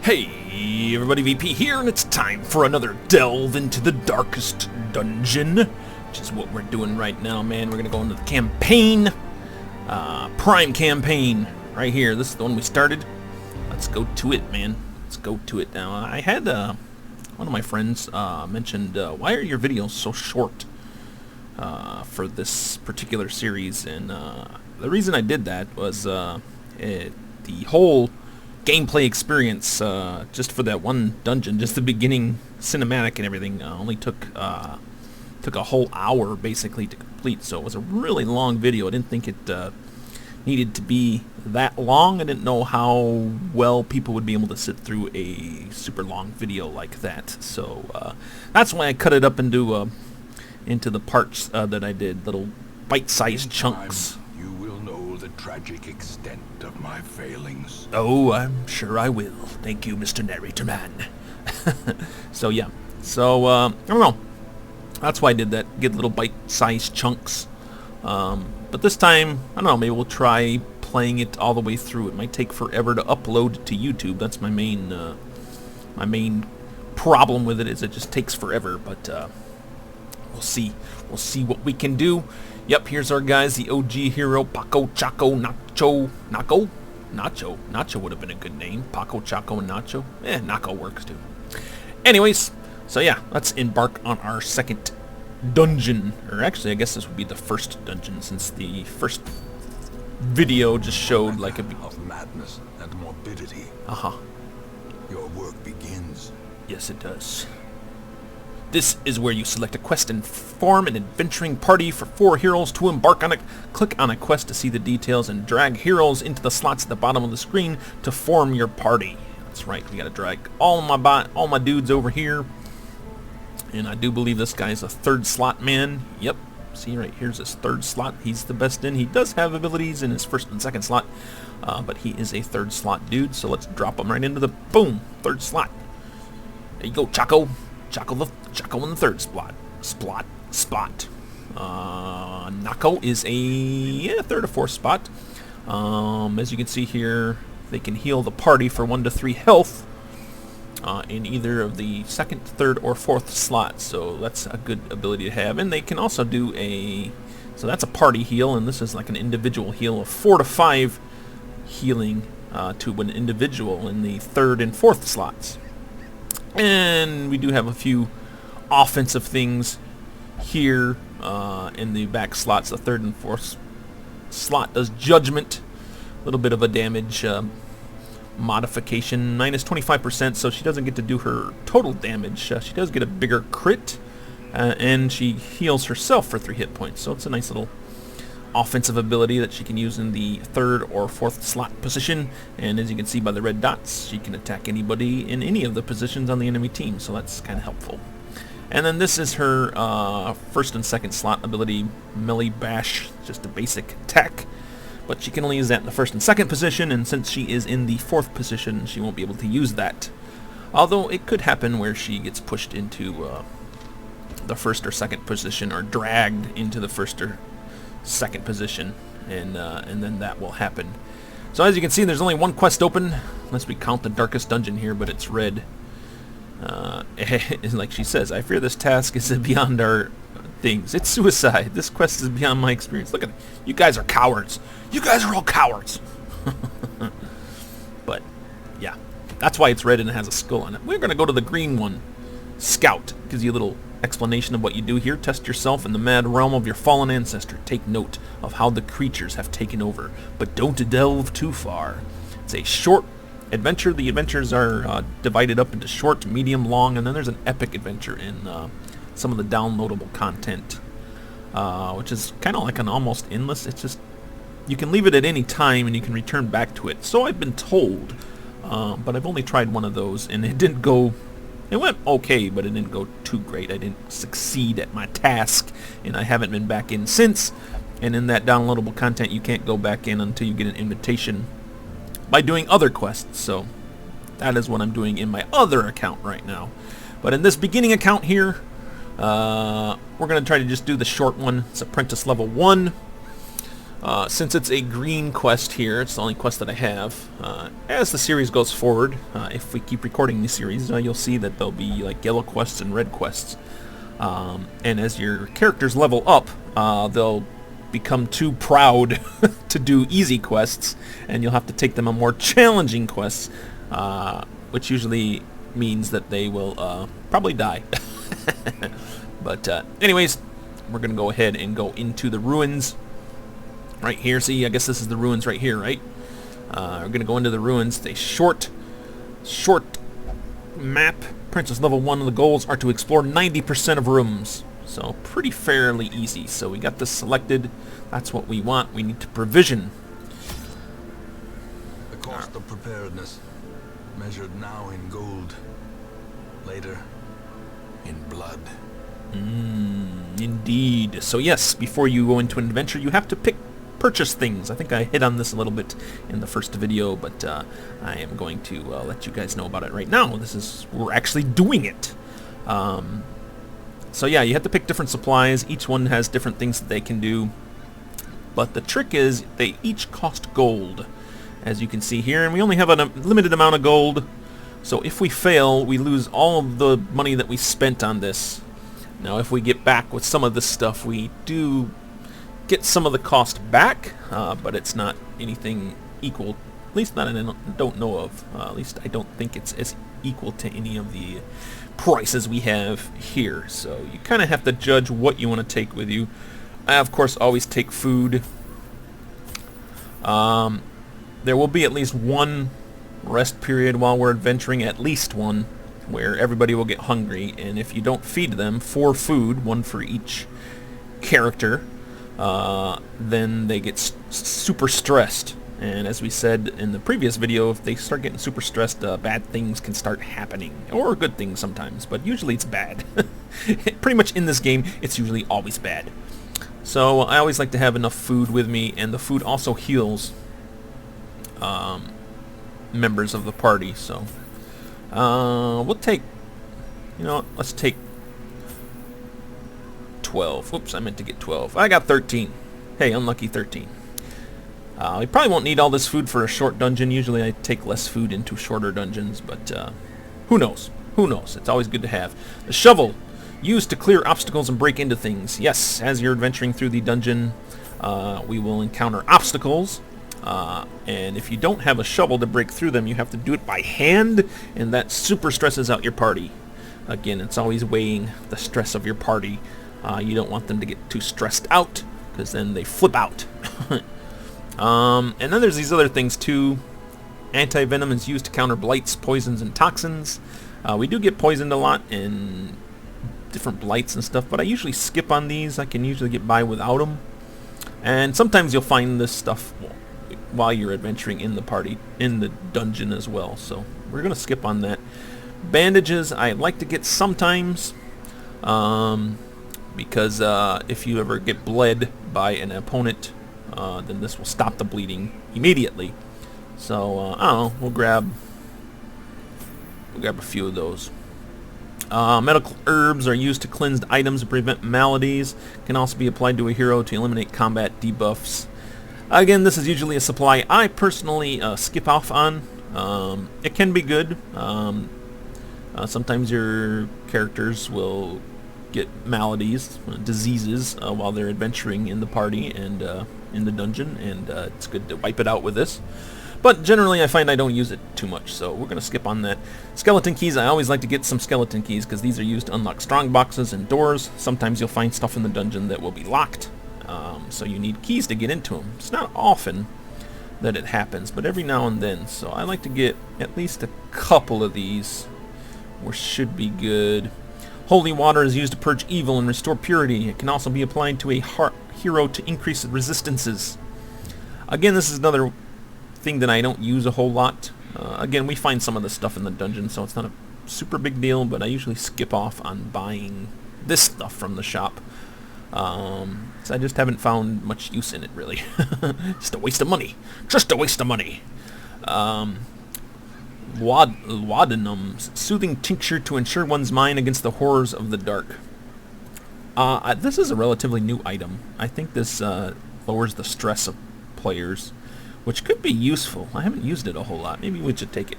Hey everybody, VP here, and it's time for another delve into the darkest dungeon, which is what we're doing right now, man. We're gonna go into the campaign, prime campaign, right here. This is the one we started. Let's go to it, man. Let's go to it now. I had one of my friends mentioned, why are your videos so short for this particular series? And the reason I did that was the whole gameplay experience just for that one dungeon, just the beginning cinematic and everything, only took a whole hour basically to complete. So it was a really long video. I didn't think it needed to be that long. I didn't know how well people would be able to sit through a super long video like that. So that's why I cut it up into the parts that I did, little bite-sized chunks. The tragic extent of my failings. Oh, I'm sure I will. Thank you, Mr. Narrator Man. So yeah, I don't know. That's why I did that. Get little bite-sized chunks. But this time, I don't know. Maybe we'll try playing it all the way through. It might take forever to upload to YouTube. That's my main problem with it. Is it just takes forever. But we'll see. We'll see what we can do. Yep, here's our guys, the OG hero, Paco, Chaco, Nacho. Nacho would have been a good name. Paco, Chaco, and Nacho. Naco works too. Anyways, so yeah, let's embark on our second dungeon. Or actually, I guess this would be the first dungeon, since the first video just showed like a... of madness and morbidity. Your work begins. Yes, it does. This is where you select a quest and form an adventuring party for 4 heroes to embark on it. Click on a quest to see the details and drag heroes into the slots at the bottom of the screen to form your party. That's right, we gotta drag all my dudes over here. And I do believe this guy's a 3rd slot man. Yep, see right here's his 3rd slot. He's the best in. He does have abilities in his 1st and 2nd slot, but he is a 3rd slot dude. So let's drop him right into the boom 3rd slot. There you go, Chaco. Chaco in the 3rd spot. Nako is a 3rd or 4th spot. As you can see here, they can heal the party for 1 to 3 health in either of the 2nd, 3rd, or 4th slots. So that's a good ability to have. And they can also do so that's a party heal, and this is like an individual heal of 4 to 5 healing to an individual in the 3rd and 4th slots. And we do have a few offensive things here in the back slots. The 3rd and 4th slot does judgment, a little bit of a damage modification, minus 25%, so she doesn't get to do her total damage. She does get a bigger crit, and she heals herself for 3 hit points. So it's a nice little offensive ability that she can use in the 3rd or 4th slot position. And as you can see by the red dots, she can attack anybody in any of the positions on the enemy team, so that's kind of helpful. And then this is her 1st and 2nd slot ability, Melee Bash, just a basic attack, but she can only use that in the 1st and 2nd position, and since she is in the 4th position, she won't be able to use that. Although it could happen where she gets pushed into the 1st or 2nd position, or dragged into the 1st or 2nd position, and then that will happen. So as you can see, there's only 1 quest open, unless we count the darkest dungeon here, but it's red. Like she says, I fear this task is beyond our things. It's suicide. This quest is beyond my experience. Look at it. You guys are cowards. You guys are all cowards. But yeah, that's why it's red and it has a skull on it. We're going to go to the green one. Scout gives you a little explanation of what you do here. Test yourself in the mad realm of your fallen ancestor. Take note of how the creatures have taken over, but don't delve too far. It's a short adventure. The adventures are divided up into short, medium, long, and then there's an epic adventure in some of the downloadable content, which is kind of like an almost endless. It's just you can leave it at any time and you can return back to it. So I've been told, but I've only tried one of those, and it didn't go. It went okay, but it didn't go too great. I didn't succeed at my task, and I haven't been back in since. And in that downloadable content, you can't go back in until you get an invitation by doing other quests. So that is what I'm doing in my other account right now. But in this beginning account here, we're going to try to just do the short one. It's Apprentice level 1. Since it's a green quest here, it's the only quest that I have. As the series goes forward, if we keep recording the series, you'll see that there'll be like yellow quests and red quests. And as your characters level up, they'll become too proud to do easy quests, and you'll have to take them on more challenging quests, which usually means that they will probably die. But anyways, we're going to go ahead and go into the ruins. Right here, see, I guess this is the ruins right here, right? We're going to go into the ruins. It's a short map. Princess level 1 of the goals are to explore 90% of rooms. So, pretty fairly easy. So, we got this selected. That's what we want. We need to provision. The cost of preparedness, measured now in gold, later in blood. Indeed. So, yes, before you go into an adventure, you have to purchase things. I think I hit on this a little bit in the first video, but I am going to let you guys know about it right now. We're actually doing it. So yeah, you have to pick different supplies. Each one has different things that they can do, but the trick is they each cost gold, as you can see here, and we only have a limited amount of gold. So if we fail, we lose all of the money that we spent on this. Now if we get back with some of this stuff, we do get some of the cost back, but it's not anything equal, at least not I don't know of. At least I don't think it's as equal to any of the prices we have here. So you kind of have to judge what you want to take with you. I of course always take food. There will be at least one rest period while we're adventuring, at least one, where everybody will get hungry, and if you don't feed them 4 food, 1 for each character, then they get super stressed. And as we said in the previous video, if they start getting super stressed, bad things can start happening. Or good things sometimes, but usually it's bad. Pretty much in this game, it's usually always bad. So I always like to have enough food with me, and the food also heals members of the party. So we'll take, let's take 12. Whoops, I meant to get 12. I got 13. Hey, unlucky 13. We probably won't need all this food for a short dungeon. Usually I take less food into shorter dungeons, but who knows? Who knows? It's always good to have. The shovel, used to clear obstacles and break into things. Yes, as you're adventuring through the dungeon, we will encounter obstacles, and if you don't have a shovel to break through them, you have to do it by hand, and that super stresses out your party. Again, it's always weighing the stress of your party. You don't want them to get too stressed out, because then they flip out. And then there's these other things too. Anti-venom is used to counter blights, poisons, and toxins. We do get poisoned a lot in different blights and stuff, but I usually skip on these. I can usually get by without them. And sometimes you'll find this stuff while you're adventuring in the party, in the dungeon as well. So we're going to skip on that. Bandages I like to get sometimes. Because if you ever get bled by an opponent, then this will stop the bleeding immediately. So I don't know, we'll grab a few of those. Medical herbs are used to cleanse items and prevent maladies. Can also be applied to a hero to eliminate combat debuffs. Again, this is usually a supply I personally skip off on. It can be good. Sometimes your characters will get maladies, diseases, while they're adventuring in the party and in the dungeon, and it's good to wipe it out with this. But generally I find I don't use it too much, so we're going to skip on that. Skeleton keys, I always like to get some skeleton keys because these are used to unlock strong boxes and doors. Sometimes you'll find stuff in the dungeon that will be locked, so you need keys to get into them. It's not often that it happens, but every now and then. So I like to get at least a couple of these, which should be good. Holy water is used to purge evil and restore purity. It can also be applied to a hero to increase resistances. Again, this is another thing that I don't use a whole lot. Again, we find some of this stuff in the dungeon, so it's not a super big deal, but I usually skip off on buying this stuff from the shop. So I just haven't found much use in it, really. Just a waste of money. Just a waste of money. Laudanums, soothing tincture to ensure one's mind against the horrors of the dark. This is a relatively new item. I think this lowers the stress of players, which could be useful. I haven't used it a whole lot. Maybe we should take it.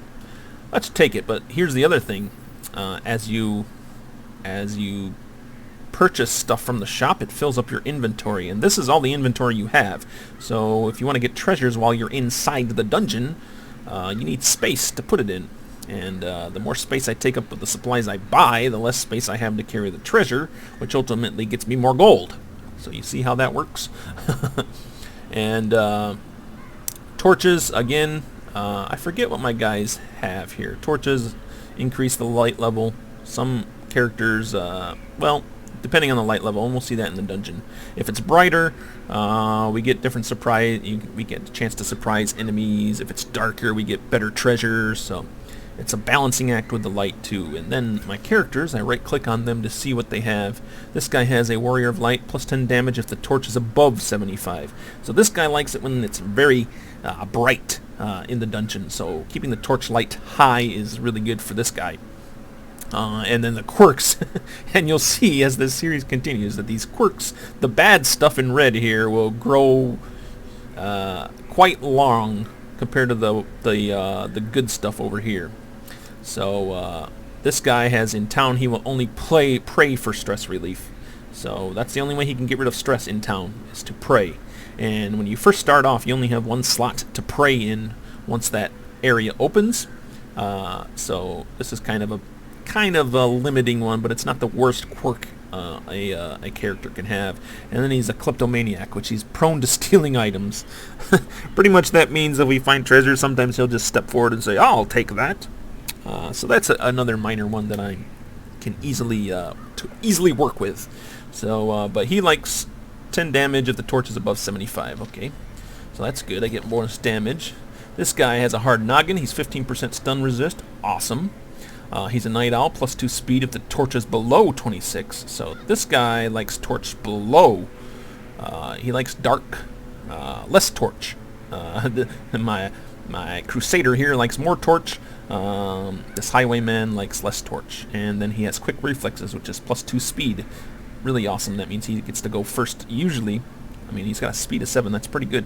Let's take it. But here's the other thing: as you purchase stuff from the shop, it fills up your inventory, and this is all the inventory you have. So if you want to get treasures while you're inside the dungeon, you need space to put it in. And the more space I take up with the supplies I buy, the less space I have to carry the treasure, which ultimately gets me more gold. So you see how that works? And torches, again, I forget what my guys have here. Torches increase the light level. Some characters, well, depending on the light level, and we'll see that in the dungeon. If it's brighter, we get different surprise. We get a chance to surprise enemies. If it's darker, we get better treasures. So it's a balancing act with the light too. And then my characters, I right-click on them to see what they have. This guy has a Warrior of Light, plus 10 damage if the torch is above 75. So this guy likes it when it's very bright in the dungeon. So keeping the torch light high is really good for this guy. And then the quirks, and you'll see as this series continues that these quirks, the bad stuff in red here, will grow quite long compared to the good stuff over here. So this guy has in town, he will only pray for stress relief. So that's the only way he can get rid of stress in town, is to pray. And when you first start off, you only have one slot to pray in once that area opens. So this is kind of a limiting one, but it's not the worst quirk a character can have. And then he's a kleptomaniac, which he's prone to stealing items. Pretty much that means if we find treasure, sometimes he'll just step forward and say, I'll take that. So that's another minor one that I can easily work with. So, but he likes 10 damage if the torch is above 75. Okay, so that's good. I get bonus damage. This guy has a hard noggin. He's 15% stun resist. Awesome. He's a Night Owl, plus 2 speed if the torch is below 26. So this guy likes torch below. He likes dark, less torch. My Crusader here likes more torch. This Highwayman likes less torch. And then he has quick reflexes, which is plus 2 speed. Really awesome. That means he gets to go first usually. I mean, he's got a speed of 7. That's pretty good.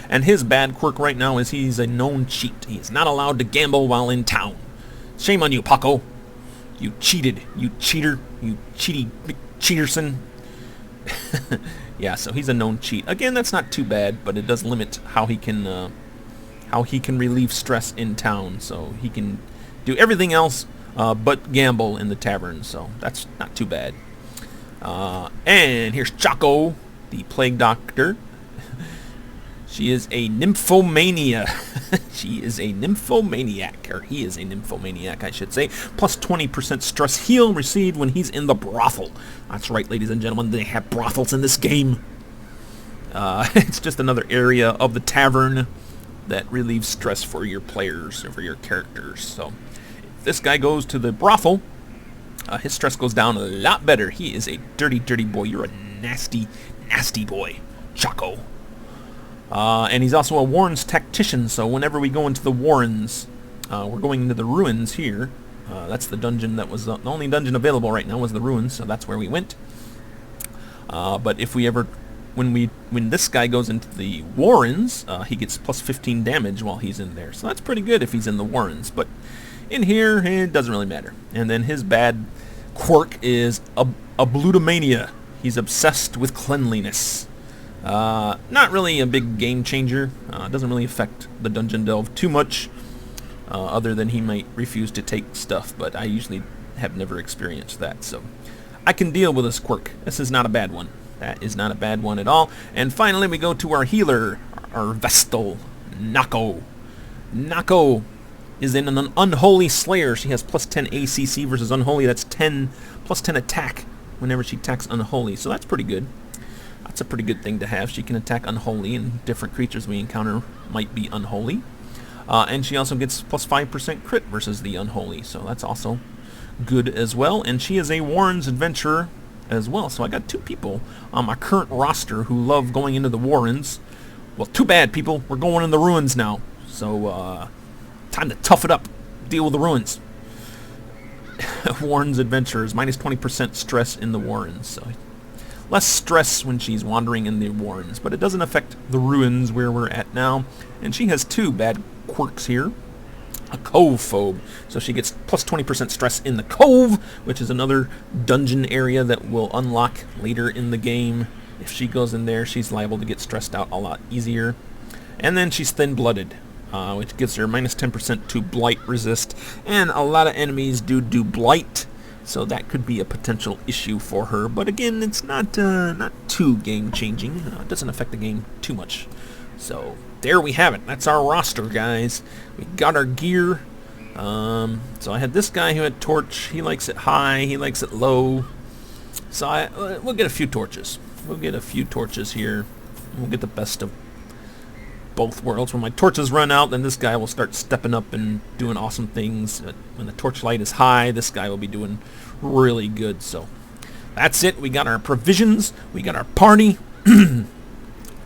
And his bad quirk right now is he's a known cheat. He's not allowed to gamble while in town. Shame on you, Paco. You cheated. You cheater. You cheaterson. Yeah, so he's a known cheat. Again, that's not too bad, but it does limit how he can relieve stress in town. So he can do everything else but gamble in the tavern. So that's not too bad. And here's Choco, the plague doctor. She is a nymphomania. She is a nymphomaniac, or he is a nymphomaniac, I should say. Plus 20% stress heal received when he's in the brothel. That's right, ladies and gentlemen, they have brothels in this game. It's just another area of the tavern that relieves stress for your players, or for your characters. So if this guy goes to the brothel, his stress goes down a lot better. He is a dirty, dirty boy. You're a nasty, nasty boy, Choco. And he's also a Warrens tactician, so whenever we go into the Warrens, we're going into the ruins here. That's the dungeon that was the only dungeon available right now was the ruins, so that's where we went. But if we ever, when this guy goes into the Warrens, he gets plus 15 damage while he's in there. So that's pretty good if he's in the Warrens, but in here, it doesn't really matter. And then his bad quirk is a blutomania. He's obsessed with cleanliness. Not really a big game changer. Doesn't really affect the dungeon delve too much, other than he might refuse to take stuff, but I usually have never experienced that, so I can deal with this quirk. This is not a bad one. That is not a bad one at all. And finally we go to our healer, our Vestal, Nako. Nako is an Unholy Slayer. She has plus 10 ACC versus Unholy. That's plus 10 attack whenever she attacks Unholy, so that's pretty good. That's a pretty good thing to have. She can attack Unholy, and different creatures we encounter might be Unholy. And she also gets plus 5% crit versus the Unholy, so that's also good as well. And she is a Warrens adventurer as well, so I got 2 people on my current roster who love going into the Warrens. Well, too bad, people. We're going in the ruins now, so time to tough it up. Deal with the ruins. Warrens adventurers, minus 20% stress in the Warrens, so less stress when she's wandering in the warrens, but it doesn't affect the ruins where we're at now. And she has 2 bad quirks here. A cove phobe, so she gets plus 20% stress in the cove, which is another dungeon area that will unlock later in the game. If she goes in there, she's liable to get stressed out a lot easier. And then she's thin-blooded, which gives her minus 10% to blight resist, and a lot of enemies do blight, so that could be a potential issue for her. But again, it's not too game-changing. It doesn't affect the game too much. So there we have it. That's our roster, guys. We got our gear. So I had this guy who had torch. He likes it high. He likes it low. So we'll get a few torches. We'll get a few torches here. We'll get the best of both worlds. When my torches run out, then this guy will start stepping up and doing awesome things. When the torchlight is high, this guy will be doing really good. So that's it. We got our provisions. We got our party.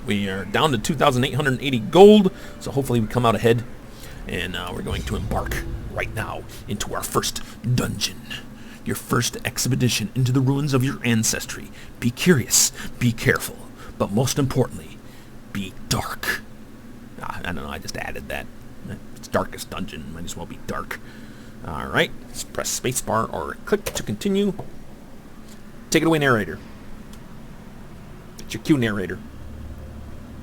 We are down to 2,880 gold, so hopefully we come out ahead. And we're going to embark right now into our first dungeon. Your first expedition into the ruins of your ancestry. Be curious, be careful, but most importantly, be dark. I don't know, I just added that. It's darkest dungeon, might as well be dark. Alright, let's press spacebar or click to continue. Take it away, narrator. It's your cue, narrator.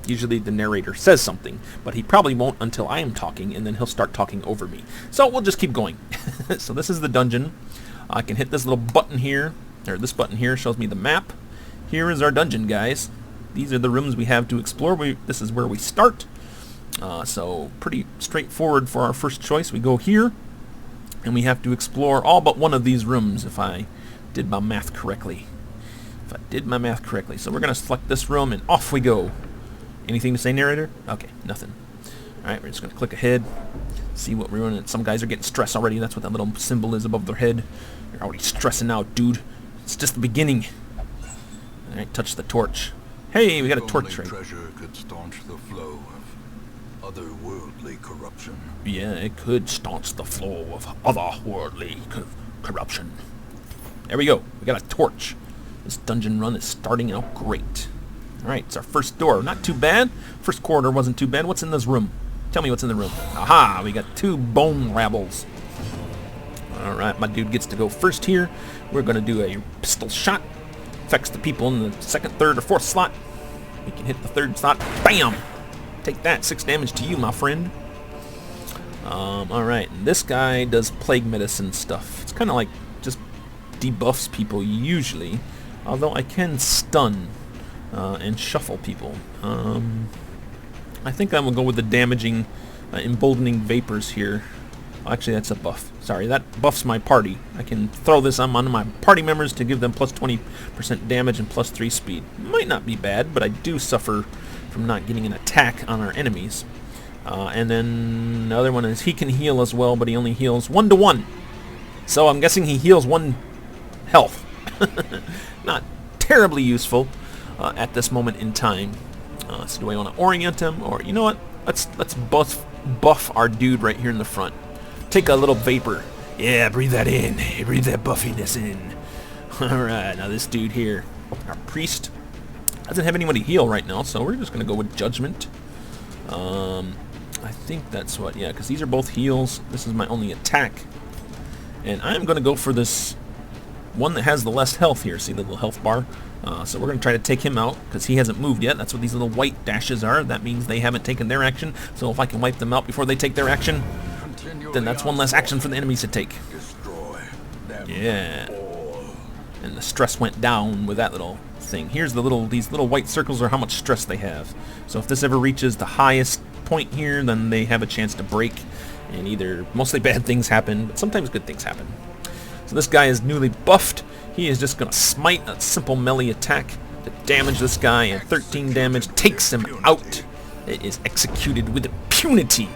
Usually the narrator says something, but he probably won't until I am talking, and then he'll start talking over me. So we'll just keep going. So this is the dungeon. I can hit this little button here, or this button here shows me the map. Here is our dungeon, guys. These are the rooms we have to explore. This is where we start. So pretty straightforward for our first choice. We go here, and we have to explore all but one of these rooms, if I did my math correctly. So we're going to select this room, and off we go. Anything to say, narrator? Okay, nothing. Alright, we're just going to click ahead, see what we're doing. Some guys are getting stressed already. That's what that little symbol is above their head. They're already stressing out, dude. It's just the beginning. Alright, touch the torch. Hey, we got a torch right. Treasure could staunch the flow of otherworldly corruption. Yeah, it could staunch the flow of otherworldly corruption. There we go. We got a torch. This dungeon run is starting out great. Alright, it's our first door. Not too bad. First corridor wasn't too bad. What's in this room? Tell me what's in the room. Aha! We got 2 bone rabbles. Alright, my dude gets to go first here. We're going to do a pistol shot. Affects the people in the 2nd, 3rd, or 4th slot. We can hit the 3rd slot. Bam! Take that. 6 damage to you, my friend. Alright, and this guy does plague medicine stuff. It's kind of like just debuffs people usually. Although I can stun. And shuffle people. I think I will go with the damaging, emboldening vapors here. Actually, that's a buff. Sorry, that buffs my party. I can throw this on my party members to give them plus 20% damage and plus 3 speed. Might not be bad, but I do suffer from not getting an attack on our enemies. And then the other one is he can heal as well, but he only heals 1-to-1. So I'm guessing he heals 1 health. Not terribly useful. At this moment in time. So do I want to orient him, or you know what? Let's buff our dude right here in the front. Take a little vapor. Yeah, breathe that in. Breathe that buffiness in. Alright, now this dude here, our priest, doesn't have anybody heal right now, so we're just going to go with judgment. I think that's what, yeah, because these are both heals. This is my only attack. And I'm going to go for this one that has the less health here. See the little health bar? So we're going to try to take him out, because he hasn't moved yet. That's what these little white dashes are. That means they haven't taken their action. So if I can wipe them out before they take their action, then that's one less action for the enemies to take. Yeah. And the stress went down with that little thing. Here's these little white circles are how much stress they have. So if this ever reaches the highest point here, then they have a chance to break. And either mostly bad things happen, but sometimes good things happen. So this guy is newly buffed. He is just going to smite a simple melee attack to damage this guy, and 13 damage takes him out. It is executed with impunity,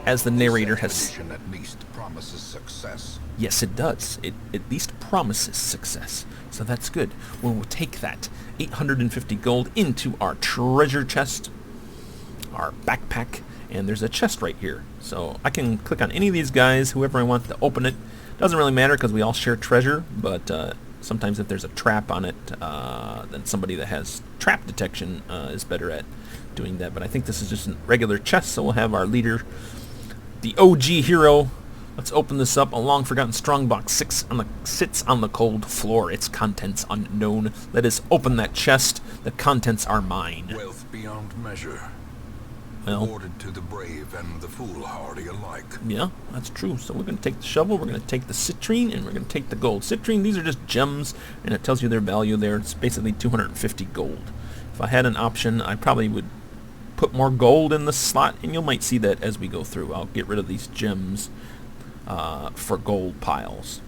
as the narrator has... At least promises success. Yes, it does. It at least promises success. So that's good. We'll take that 850 gold into our treasure chest, our backpack, and there's a chest right here. So I can click on any of these guys, whoever I want to open it. Doesn't really matter because we all share treasure, but Sometimes if there's a trap on it, then somebody that has trap detection is better at doing that. But I think this is just a regular chest, so we'll have our leader, the OG hero. Let's open this up. A long-forgotten strongbox sits on the cold floor, its contents unknown. Let us open that chest. The contents are mine. Wealth beyond measure. Well, Awarded to the brave and the foolhardy alike. yeah, that's true. So we're going to take the shovel, we're going to take the citrine, and we're going to take the gold. Citrine, these are just gems, and it tells you their value there. It's basically 250 gold. If I had an option, I probably would put more gold in the slot, and you might see that as we go through. I'll get rid of these gems for gold piles,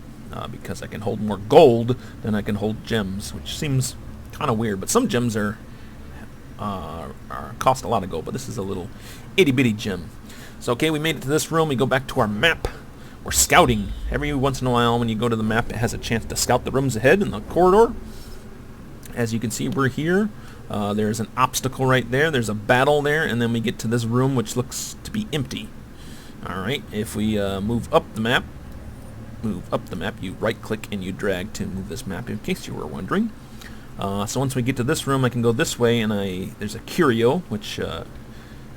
because I can hold more gold than I can hold gems, which seems kind of weird. But some gems are cost a lot of gold, but this is a little itty-bitty gem. So okay, we made it to this room. We go back to our map. We're scouting. Every once in a while when you go to the map, it has a chance to scout the rooms ahead in the corridor. As you can see, we're here. There's an obstacle right there. There's a battle there, and then we get to this room which looks to be empty. Alright, if we move up the map, you right-click and you drag to move this map, in case you were wondering. So once we get to this room, I can go this way, and there's a curio, which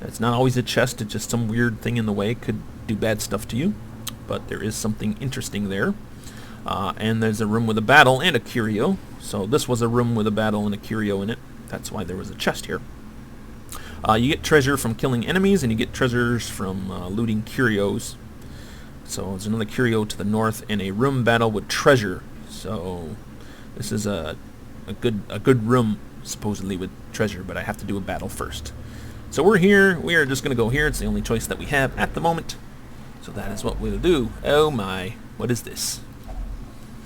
it's not always a chest, it's just some weird thing in the way. It could do bad stuff to you, but there is something interesting there. And there's a room with a battle and a curio. So this was a room with a battle and a curio in it. That's why there was a chest here. You get treasure from killing enemies, and you get treasures from looting curios. So there's another curio to the north, and a room battle with treasure. So this is a good room, supposedly, with treasure, but I have to do a battle first. So we're here. We are just going to go here. It's the only choice that we have at the moment. So that is what we'll do. Oh my, what is this?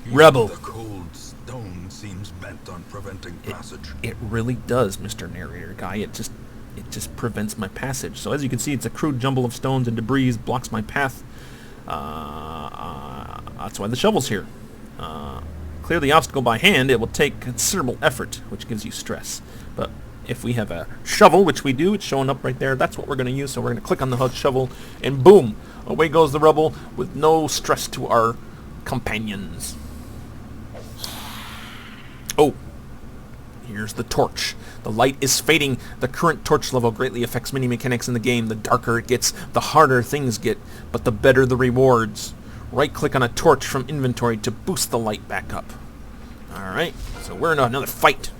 Rebel. The cold stone seems bent on preventing passage. It really does, Mr. Narrator Guy. It just prevents my passage. So as you can see, it's a crude jumble of stones and debris, blocks my path. That's why the shovel's here. Clear the obstacle by hand. It will take considerable effort, which gives you stress. But if we have a shovel, which we do, it's showing up right there, that's what we're going to use. So we're going to click on the shovel, and boom, away goes the rubble with no stress to our companions. Oh, here's the torch. The light is fading. The current torch level greatly affects many mechanics in the game. The darker it gets, the harder things get, but the better the rewards. Right-click on a torch from inventory to boost the light back up. Alright, so we're in another fight.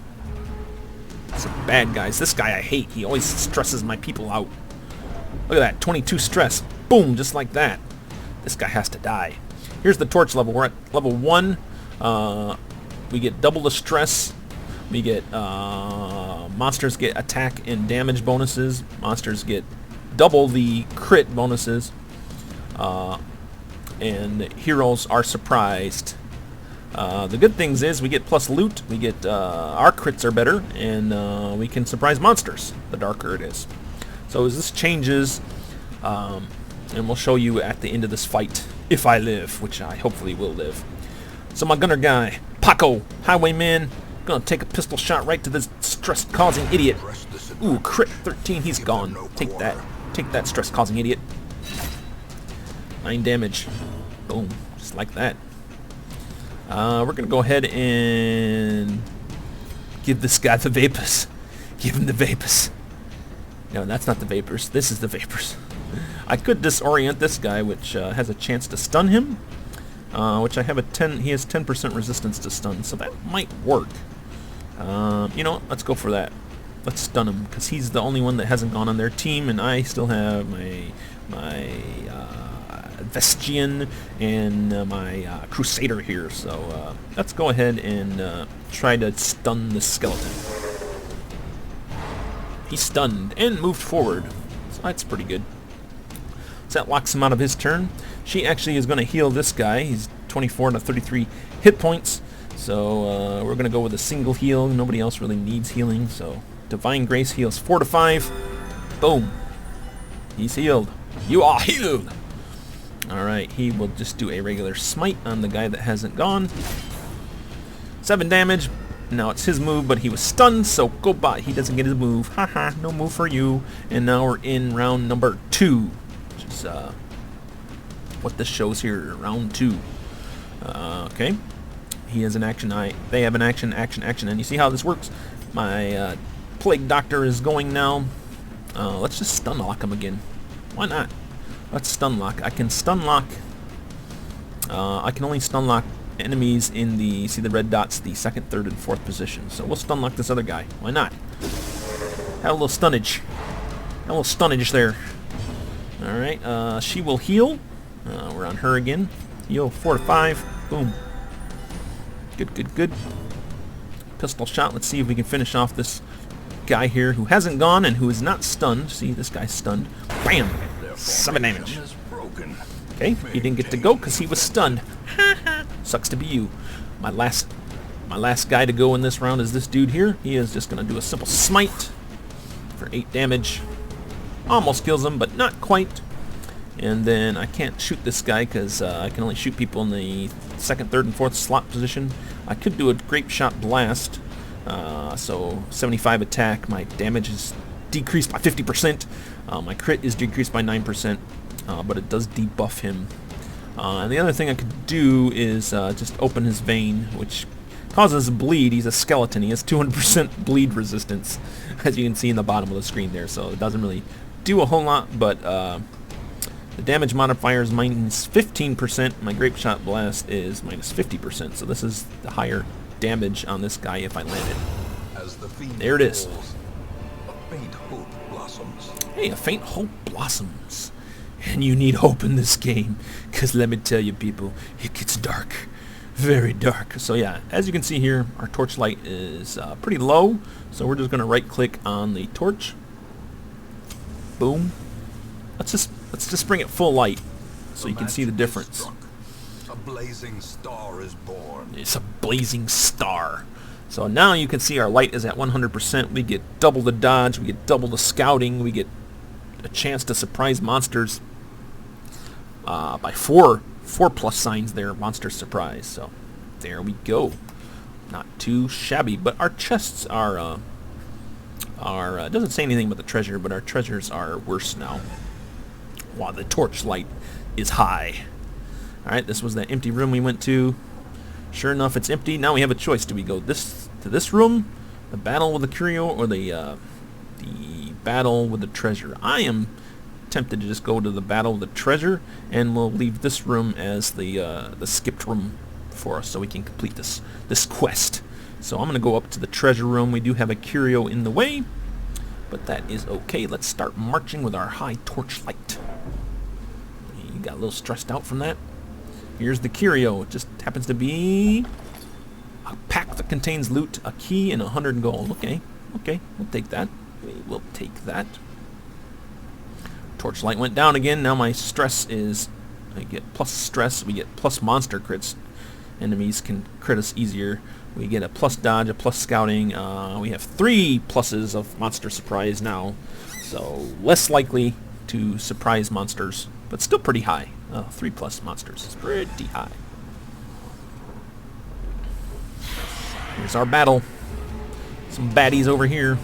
Some bad guys. This guy I hate. He always stresses my people out. Look at that, 22 stress. Boom, just like that. This guy has to die. Here's the torch level. We're at level 1. We get double the stress. We get monsters get attack and damage bonuses. Monsters get double the crit bonuses. And heroes are surprised. The good things is we get plus loot. We get our crits are better, and we can surprise monsters the darker it is. So as this changes, and we'll show you at the end of this fight if I live, which I hopefully will live. So my gunner guy, Paco, highwayman, gonna take a pistol shot right to this stress-causing idiot. Ooh, crit 13, he's gone. Take that stress-causing idiot. 9 damage. Boom, just like that. We're gonna go ahead and give this guy the vapors. Give him the vapors. No, that's not the vapors. This is the vapors. I could disorient this guy, which has a chance to stun him. Which I have he has 10% resistance to stun, so that might work. You know what? Let's go for that. Let's stun him, because he's the only one that hasn't gone on their team, and I still have my Vestian and my Crusader here. So let's go ahead and try to stun the skeleton. He's stunned and moved forward, so that's pretty good. So that locks him out of his turn. She actually is going to heal this guy. He's 24 to 33 hit points. So we're going to go with a single heal. Nobody else really needs healing. So Divine Grace heals 4 to 5. Boom. He's healed. You are healed. Alright, he will just do a regular smite on the guy that hasn't gone. 7 damage. Now it's his move, but he was stunned, so go by. He doesn't get his move. Haha, no move for you. And now we're in round number 2. Which is what this shows here, round 2. Okay. He has an action. They have an action, action, action. And you see how this works? My Plague Doctor is going now. Let's just stun lock him again. Why not? Let's stun lock. I can stun lock. I can only stun lock enemies in the, see the red dots, the 2nd, 3rd, and 4th position. So we'll stun lock this other guy. Why not? Have a little stunnage. Have a little stunnage there. Alright, she will heal. We're on her again. Heal 4 to 5. Boom. Good, good, good. Pistol shot. Let's see if we can finish off this guy here who hasn't gone and who is not stunned. See, this guy's stunned. Bam! 7 damage. Okay, he didn't get to go because he was stunned. Sucks to be you. My last guy to go in this round is this dude here. He is just going to do a simple smite for 8 damage. Almost kills him, but not quite. And then I can't shoot this guy because I can only shoot people in the 2nd, 3rd, and 4th slot position. I could do a grape shot blast. So 75 attack. My damage is decreased by 50%. My crit is decreased by 9%, but it does debuff him. And the other thing I could do is just open his vein, which causes bleed. He's a skeleton. He has 200% bleed resistance, as you can see in the bottom of the screen there. So it doesn't really do a whole lot, but the damage modifier is minus 15%. My grape shot blast is minus 50%. So this is the higher damage on this guy if I land it. There it is. A faint hope blossoms. Hey, a faint hope blossoms. And you need hope in this game, because let me tell you people, it gets dark. Very dark. So yeah, as you can see here, our torchlight is pretty low. So we're just going to right click on the torch. Boom. Let's just bring it full light so you can see the difference. A blazing star is born. It's a blazing star. So now you can see our light is at 100%. We get double the dodge, we get double the scouting, we get a chance to surprise monsters by four plus signs there, monster surprise. So there we go. Not too shabby, but our chests are it doesn't say anything about the treasure, but our treasures are worse now, while the torchlight is high. Alright, this was that empty room we went to. Sure enough, it's empty. Now we have a choice. Do we go to this room, the battle with the curio, or the battle with the treasure? I am tempted to just go to the battle with the treasure, and we'll leave this room as the skipped room for us, so we can complete this quest. So I'm going to go up to the treasure room. We do have a curio in the way, but that is okay. Let's start marching with our high torchlight. You got a little stressed out from that. Here's the curio. It just happens to be a pack that contains loot, a key, and 100 gold. Okay, we'll take that. We will take that. Torchlight went down again. Now my stress is, I get plus stress. We get plus monster crits. Enemies can crit us easier. We get a plus dodge, a plus scouting. We have 3 pluses of monster surprise now, so less likely to surprise monsters, but still pretty high. 3 plus monsters is pretty high. Here's our battle. Some baddies over here.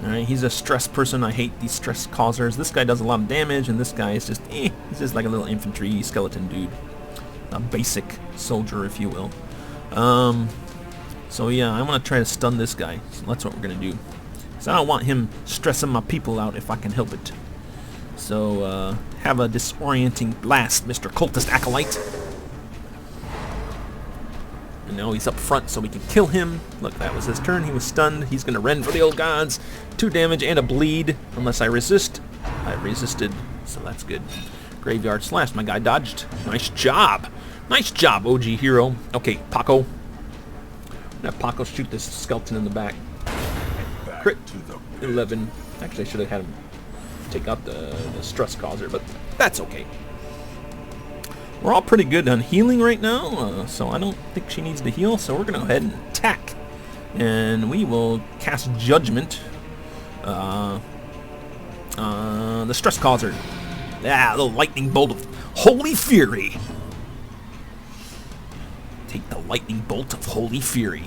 Alright, he's a stress person. I hate these stress causers. This guy does a lot of damage, and this guy is just, he's just like a little infantry skeleton dude. A basic soldier, if you will. So yeah, I want to try to stun this guy. So that's what we're going to do. So I don't want him stressing my people out if I can help it. So, have a disorienting blast, Mr. Cultist Acolyte. And now he's up front so we can kill him. Look, that was his turn. He was stunned. He's going to rend for the old gods. 2 damage and a bleed, unless I resist. I resisted, so that's good. Graveyard Slash. My guy dodged. Nice job. Nice job, OG hero. Okay, Paco. Have Paco shoot this skeleton in the back. Crit. 11. Actually, I should have had him take out the stress causer, but that's okay. We're all pretty good on healing right now, so I don't think she needs to heal, so we're going to go ahead and attack. And we will cast Judgment. The stress causer. Yeah, the lightning bolt of Holy Fury. Take the lightning bolt of Holy Fury.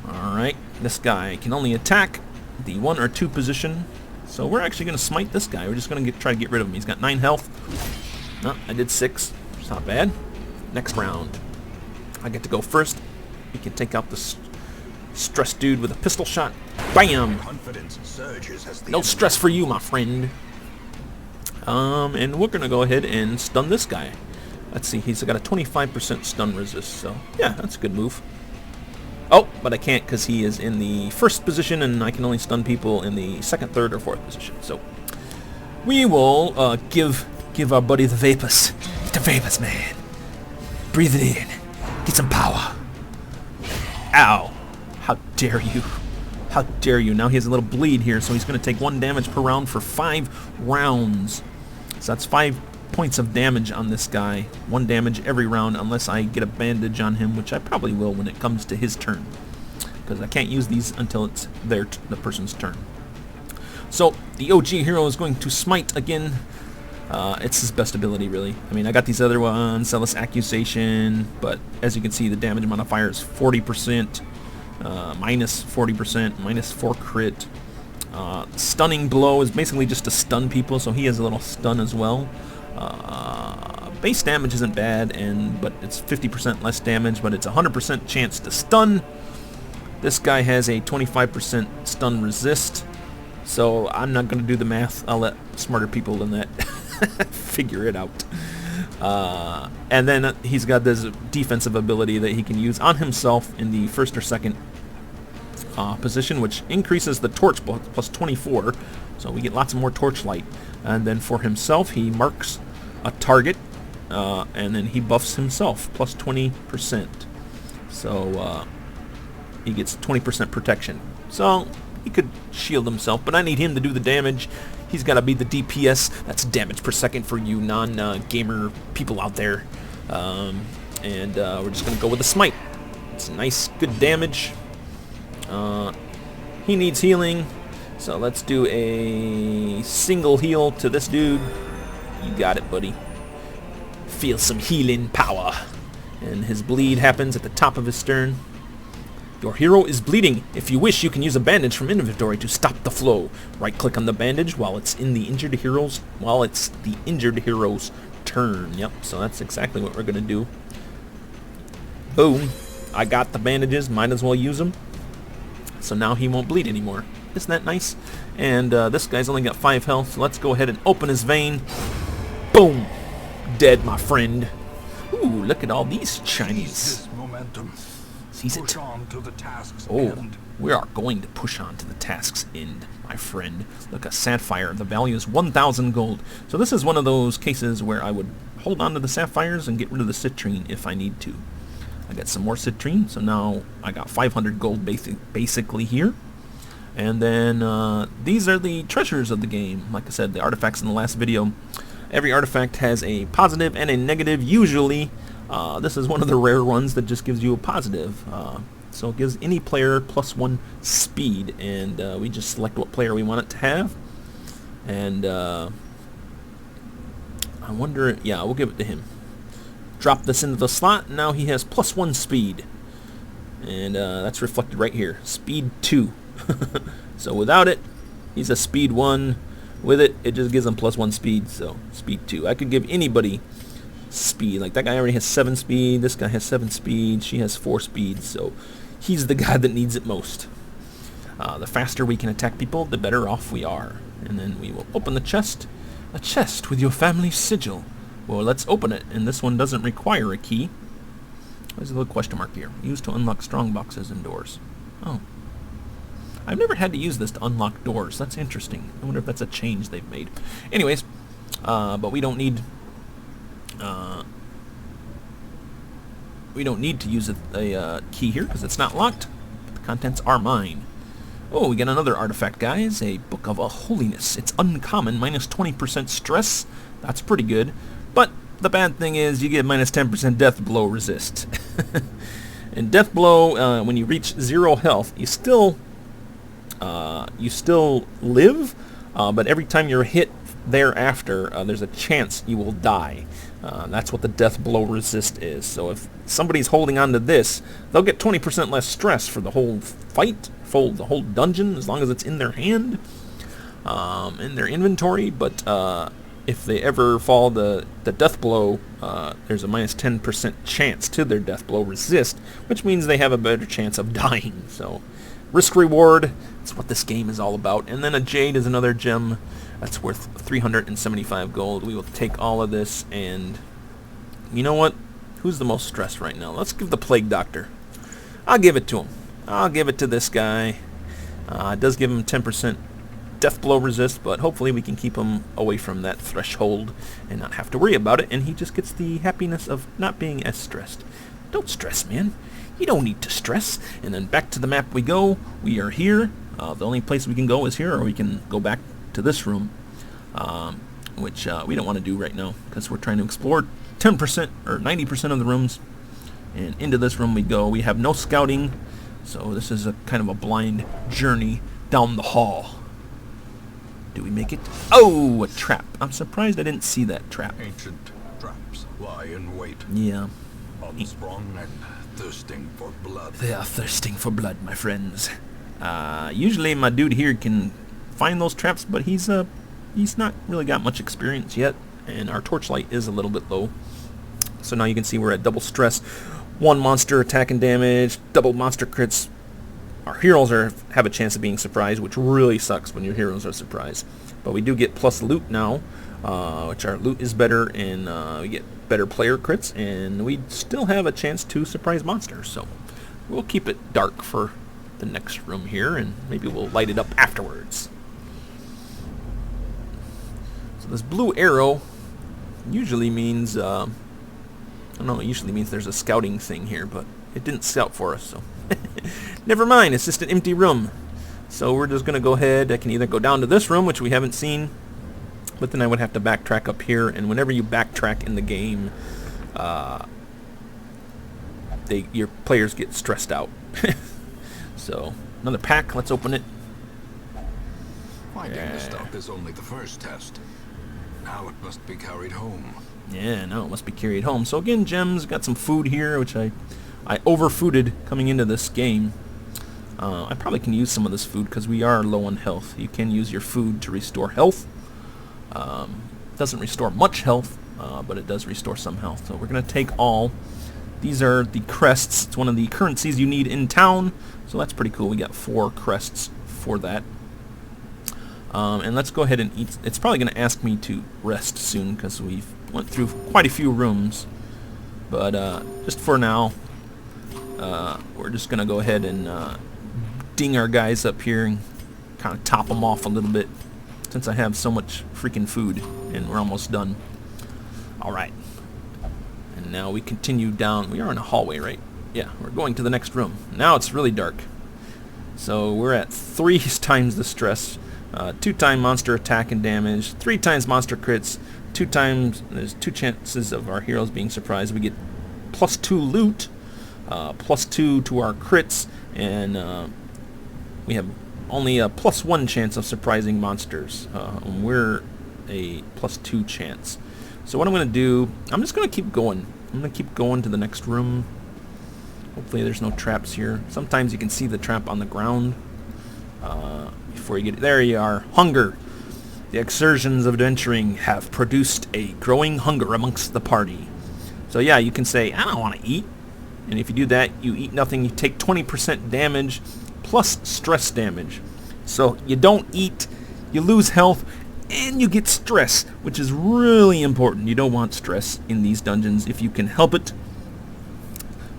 Alright, this guy can only attack the 1 or 2 position. So we're actually going to smite this guy. We're just going to try to get rid of him. He's got 9 health. No, I did 6. It's not bad. Next round. I get to go first. He can take out the stress dude with a pistol shot. Bam! Confidence surges as the No enemy stress for you, my friend. And we're going to go ahead and stun this guy. Let's see, he's got a 25% stun resist, so yeah, that's a good move. Oh, but I can't because he is in the first position, and I can only stun people in the second, third, or fourth position. So we will give our buddy the vapors. Get the vapors, man. Breathe it in. Get some power. Ow. How dare you. How dare you. Now he has a little bleed here, so he's going to take 1 damage per round for 5 rounds. So that's 5 points of damage on this guy. 1 damage every round unless I get a bandage on him, which I probably will when it comes to his turn. Because I can't use these until it's the person's turn. So the OG hero is going to smite again. It's his best ability, really. I mean, I got these other ones, Zealous Accusation, but as you can see, the damage modifier is 40%, minus 40%, minus 4 crit. Stunning Blow is basically just to stun people, so he has a little stun as well. Base damage isn't bad, but it's 50% less damage, but it's 100% chance to stun. This guy has a 25% stun resist, so I'm not going to do the math. I'll let smarter people than that figure it out. And then he's got this defensive ability that he can use on himself in the first or second position, which increases the torch plus 24, so we get lots of more torchlight. And then for himself, he marks a target, and then he buffs himself plus 20%. So he gets 20% protection. So he could shield himself, but I need him to do the damage. He's got to be the DPS. That's damage per second for you non-gamer people out there. And we're just going to go with the smite. It's nice, good damage. He needs healing, so let's do a single heal to this dude. You got it, buddy. Feel some healing power. And his bleed happens at the top of his turn. Your hero is bleeding. If you wish, you can use a bandage from inventory to stop the flow. Right-click on the bandage while it's the injured hero's turn. Yep, so that's exactly what we're gonna do. Boom. I got the bandages. Might as well use them. So now he won't bleed anymore. Isn't that nice? And this guy's only got 5 health, so let's go ahead and open his vein. Boom! Dead, my friend. Ooh, look at all these shinies. Seize it. Oh, we are going to push on to the task's end, my friend. Look, a sapphire. The value is 1,000 gold. So this is one of those cases where I would hold on to the sapphires and get rid of the citrine if I need to. I got some more citrine, so now I got 500 gold basically here. And then these are the treasures of the game. Like I said, the artifacts in the last video. Every artifact has a positive and a negative. Usually, this is one of the rare ones that just gives you a positive. So it gives any player +1 speed, and we just select what player we want it to have. And I wonder, yeah, we'll give it to him. Drop this into the slot. Now he has +1 speed, and that's reflected right here. Speed 2. So without it, he's a speed 1. With it, it just gives him +1 speed. So speed 2. I could give anybody speed. Like that guy already has 7 speed. This guy has 7 speed. She has 4 speed. So he's the guy that needs it most. The faster we can attack people, the better off we are. And then we will open the chest. A chest with your family sigil. Well, let's open it, and this one doesn't require a key. There's a little question mark here. Used to unlock strong boxes and doors. Oh. I've never had to use this to unlock doors. That's interesting. I wonder if that's a change they've made. Anyways, but we don't need to use a key here because it's not locked. The contents are mine. Oh, we got another artifact, guys. A Book of Holiness. It's uncommon, minus 20% stress. That's pretty good. But the bad thing is you get minus 10% death blow resist. And death blow, when you reach 0 health, you still live, but every time you're hit thereafter, there's a chance you will die. That's what the death blow resist is. So if somebody's holding on to this, they'll get 20% less stress for the whole fight, for the whole dungeon, as long as it's in their hand, in their inventory. But if they ever fall the death blow, there's a minus 10% chance to their death blow resist, which means they have a better chance of dying. So risk reward, that's what this game is all about. And then a jade is another gem that's worth 375 gold. We will take all of this, and you know what? Who's the most stressed right now? Let's give the plague doctor. I'll give it to him. I'll give it to this guy. It does give him 10% death blow resist, but hopefully we can keep him away from that threshold and not have to worry about it, and he just gets the happiness of not being as stressed. Don't stress, man. You don't need to stress. And then back to the map we go. We are here. The only place we can go is here, or we can go back to this room, which we don't want to do right now because we're trying to explore 10% or 90% of the rooms. And into this room we go. We have no scouting, so this is a kind of a blind journey down the hall. Do we make it? Oh, a trap. I'm surprised I didn't see that trap. Ancient traps lie in wait. Yeah. Unsprung and thirsting for blood. They are thirsting for blood, my friends. Usually my dude here can find those traps, but he's not really got much experience yet, and our torchlight is a little bit low. So now you can see we're at double stress. 1 monster attack and damage, double monster crits. Our heroes have a chance of being surprised, which really sucks when your heroes are surprised. But we do get plus loot now, which our loot is better, and we get better player crits, and we still have a chance to surprise monsters. So we'll keep it dark for the next room here, and maybe we'll light it up afterwards. So this blue arrow usually means, I don't know, it usually means there's a scouting thing here, but it didn't scout for us, so never mind, it's just an empty room. So we're just going to go ahead. I can either go down to this room, which we haven't seen, but then I would have to backtrack up here, and whenever you backtrack in the game, your players get stressed out. So, another pack, let's open it. Finding the stuff is only the first test. Now it must be carried home. Yeah, no, it must be carried home. So again, gems, got some food here, which I overfooded coming into this game. I probably can use some of this food because we are low on health. You can use your food to restore health. Doesn't restore much health, but it does restore some health. So we're going to take all. These are the crests. It's one of the currencies you need in town. So that's pretty cool. We got 4 crests for that. And let's go ahead and eat. It's probably going to ask me to rest soon because we've went through quite a few rooms. But just for now, we're just going to go ahead and ding our guys up here and kind of top them off a little bit since I have so much freaking food and we're almost done. Alright. And now we continue down. We are in a hallway, right? Yeah, we're going to the next room. Now it's really dark. So we're at 3 times the stress, 2 times monster attack and damage, 3 times monster crits, 2 times, there's 2 chances of our heroes being surprised. We get plus 2 loot, plus 2 to our crits, and we have only a plus 1 chance of surprising monsters. We're a plus 2 chance. So what I'm going to do, I'm just going to keep going. I'm going to keep going to the next room. Hopefully there's no traps here. Sometimes you can see the trap on the ground before you get it. There you are. Hunger. The exertions of adventuring have produced a growing hunger amongst the party. So yeah, you can say, I don't want to eat. And if you do that, you eat nothing. You take 20% damage plus stress damage. So you don't eat, you lose health, and you get stress, which is really important. You don't want stress in these dungeons if you can help it,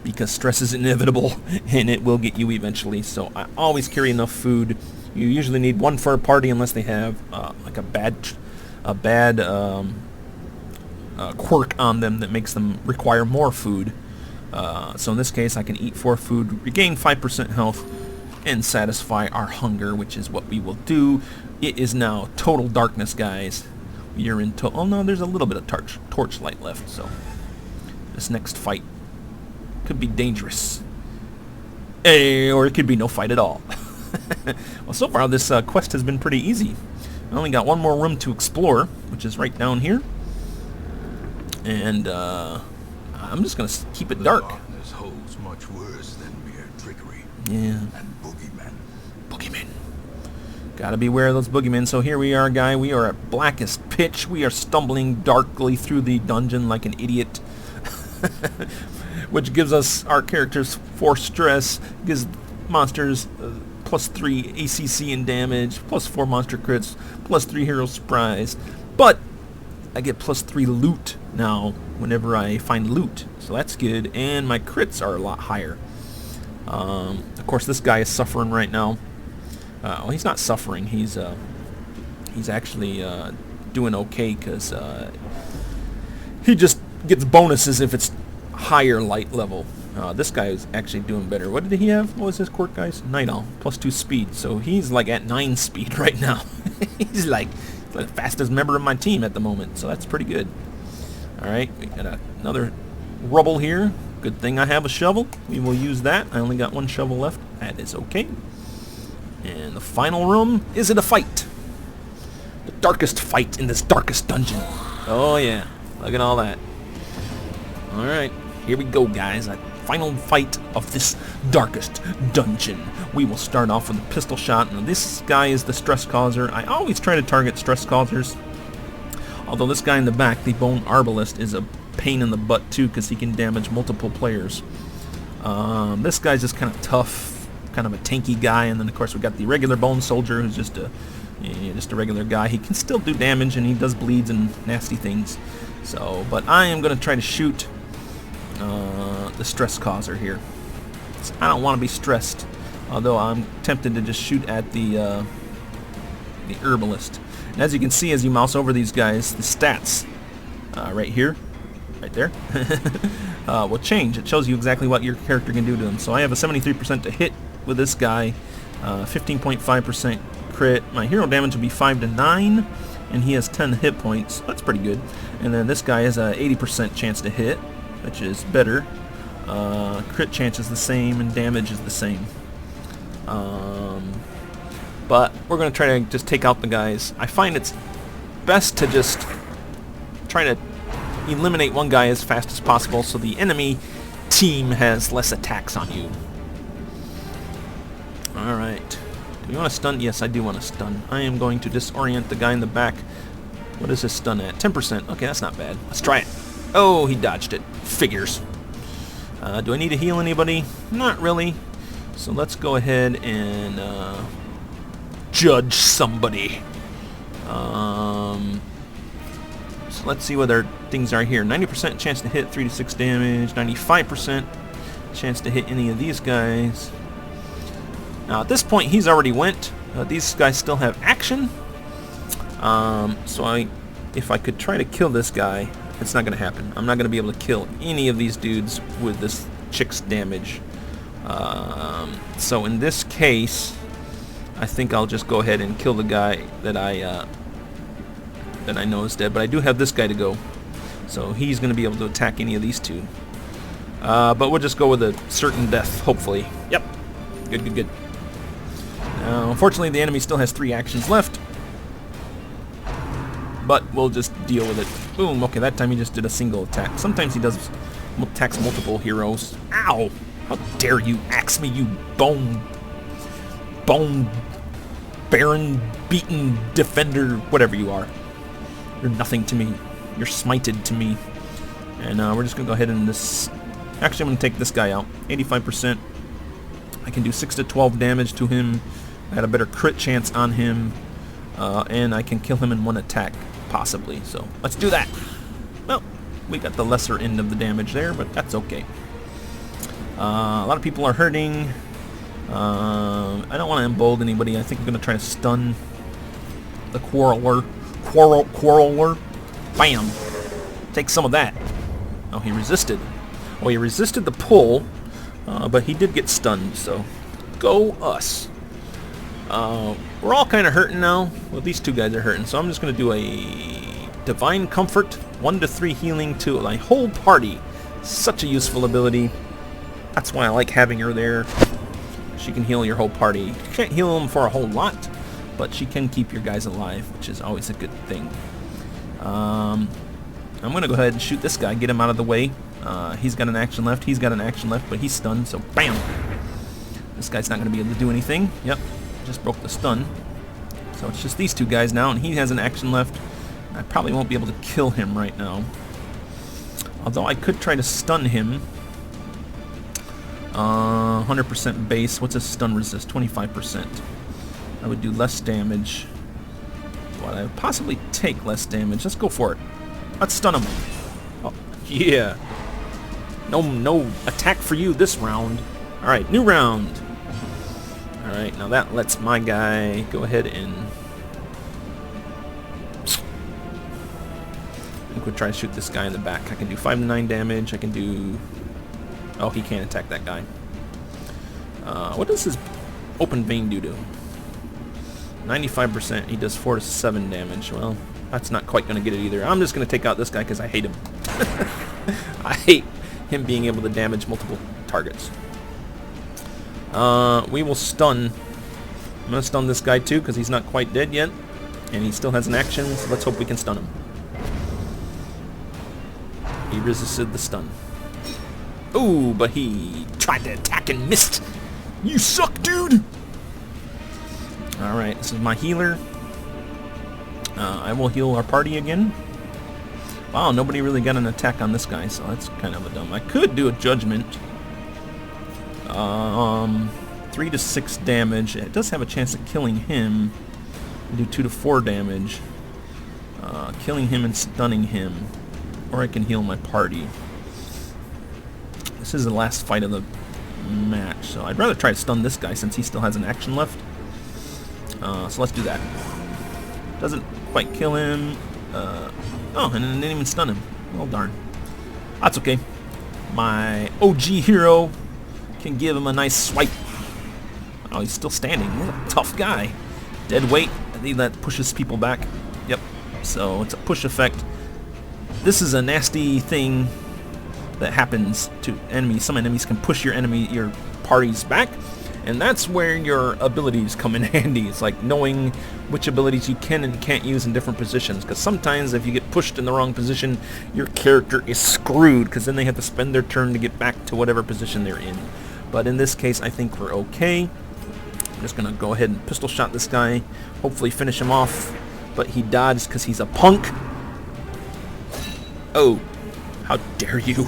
because stress is inevitable and it will get you eventually. So I always carry enough food. You usually need 1 for a party unless they have like a bad quirk on them that makes them require more food. So in this case, I can eat 4 food, regain 5% health, and satisfy our hunger, which is what we will do. It is now total darkness, guys. We are in total. Oh no, there's a little bit of torchlight left. So this next fight could be dangerous, or it could be no fight at all. Well, so far this quest has been pretty easy. I only got 1 more room to explore, which is right down here, and I'm just gonna keep it dark. Darkness holds much worse than mere trickery. Yeah. And boogeymen. Boogeymen. Gotta beware of those boogeymen. So here we are, guy. We are at Blackest pitch. We are stumbling darkly through the dungeon like an idiot. Which gives us, our characters, 4 stress, gives monsters +3 ACC and damage, +4 monster crits, +3 hero surprise. But I get +3 loot now whenever I find loot, so that's good, and my crits are a lot higher. Of course, this guy is suffering right now. Well, he's not suffering. He's actually doing okay because he just gets bonuses if it's higher light level. This guy is actually doing better. What did he have? What was his quirk, guys? Night Owl, +2 speed. So he's like at 9 speed right now. He's like the fastest member of my team at the moment. So that's pretty good. All right, we got another rubble here. Good thing I have a shovel. We will use that. I only got 1 shovel left. That is okay. And the final room is it a fight? The darkest fight in this darkest dungeon. Oh yeah, look at all that. All right, here we go, guys. A final fight of this darkest dungeon. We will start off with a pistol shot. Now this guy is the stress causer. I always try to target stress causers. Although this guy in the back, the bone arbalist, is a pain in the butt too because he can damage multiple players. This guy's just kind of tough, kind of a tanky guy, and then of course we got the regular bone soldier who's just a regular guy. He can still do damage and he does bleeds and nasty things. So, but I am going to try to shoot the stress causer here. I don't want to be stressed, although I'm tempted to just shoot at the herbalist. And as you can see, as you mouse over these guys, the stats right here, right there, will change. It shows you exactly what your character can do to him. So I have a 73% to hit with this guy, 15.5% crit. My hero damage will be 5 to 9, and he has 10 hit points. That's pretty good. And then this guy has a 80% chance to hit, which is better. Crit chance is the same, and damage is the same. But we're going to try to just take out the guys. I find it's best to just try to eliminate one guy as fast as possible so the enemy team has less attacks on you. Alright. Do you want to stun? Yes, I do want to stun. I am going to disorient the guy in the back. What is his stun at? 10%. Okay, that's not bad. Let's try it. Oh, he dodged it. Figures. Do I need to heal anybody? Not really. So let's go ahead and judge somebody. So let's see what their things are here. 90% chance to hit, 3 to 6 damage. 95% chance to hit any of these guys. Now at this point he's already went. These guys still have action. So if I could try to kill this guy, it's not going to happen. I'm not going to be able to kill any of these dudes with this chick's damage. So in this case, I think I'll just go ahead and kill the guy that I know is dead. But I do have this guy to go, so he's going to be able to attack any of these two. But we'll just go with a certain death, hopefully. Yep. Good, good, good. Now, unfortunately, the enemy still has 3 actions left. But we'll just deal with it. Boom. Okay, that time he just did a single attack. Sometimes he does attacks multiple heroes. Ow! How dare you axe me, you bone baron, beaten defender, whatever you are. You're nothing to me. You're smited to me. And we're just going to go ahead and actually, I'm going to take this guy out. 85%. I can do 6 to 12 damage to him. I had a better crit chance on him. And I can kill him in 1 attack, possibly. So let's do that. Well, we got the lesser end of the damage there, but that's okay. A lot of people are hurting. I don't want to embolden anybody. I think I'm going to try to stun the quarreler. Bam! Take some of that. Oh, he resisted. Well, he resisted the pull, but he did get stunned, so go us. We're all kind of hurting now. Well, these 2 guys are hurting, so I'm just going to do a Divine Comfort, 1 to 3 healing to my whole party. Such a useful ability. That's why I like having her there. She can heal your whole party. You can't heal them for a whole lot, but she can keep your guys alive, which is always a good thing. I'm going to go ahead and shoot this guy, get him out of the way. He's got an action left. He's got an action left, but he's stunned, so bam! This guy's not going to be able to do anything. Yep, just broke the stun. So it's just these 2 guys now, and he has an action left. I probably won't be able to kill him right now. Although I could try to stun him. 100% base. What's his stun resist? 25%. I would do less damage. Would I possibly take less damage? Let's go for it. Let's stun him. Oh, yeah. No attack for you this round. Alright, new round. Alright, now that lets my guy go ahead and... I think we'll try to shoot this guy in the back. I can do 5 to 9 damage. I can do... Oh, he can't attack that guy. What does his open vein do to him? 95%. He does 4 to 7 damage. Well, that's not quite going to get it either. I'm just going to take out this guy because I hate him. I hate him being able to damage multiple targets. We will stun. I'm going to stun this guy too because he's not quite dead yet. And he still has an action, so let's hope we can stun him. He resisted the stun. Ooh, but he tried to attack and missed. You suck, dude! Alright, this is my healer. I will heal our party again. Wow, nobody really got an attack on this guy, so that's kind of a dumb. I could do a judgment. 3 to 6 damage. It does have a chance of killing him. I do 2 to 4 damage. Killing him and stunning him. Or I can heal my party. This is the last fight of the match, so I'd rather try to stun this guy since he still has an action left. So let's do that. Doesn't quite kill him. Oh, and it didn't even stun him. Well, darn. That's okay. My OG hero can give him a nice swipe. Oh, he's still standing. What a tough guy. Dead weight. I think that pushes people back. Yep. So it's a push effect. This is a nasty thing that happens to enemies. Some enemies can push your parties back, and that's where your abilities come in handy. It's like knowing which abilities you can and can't use in different positions, because sometimes if you get pushed in the wrong position, your character is screwed, because then they have to spend their turn to get back to whatever position they're in. But in this case, I think we're okay. I'm just going to go ahead and pistol shot this guy, hopefully finish him off, but he dodged because he's a punk. Oh, how dare you.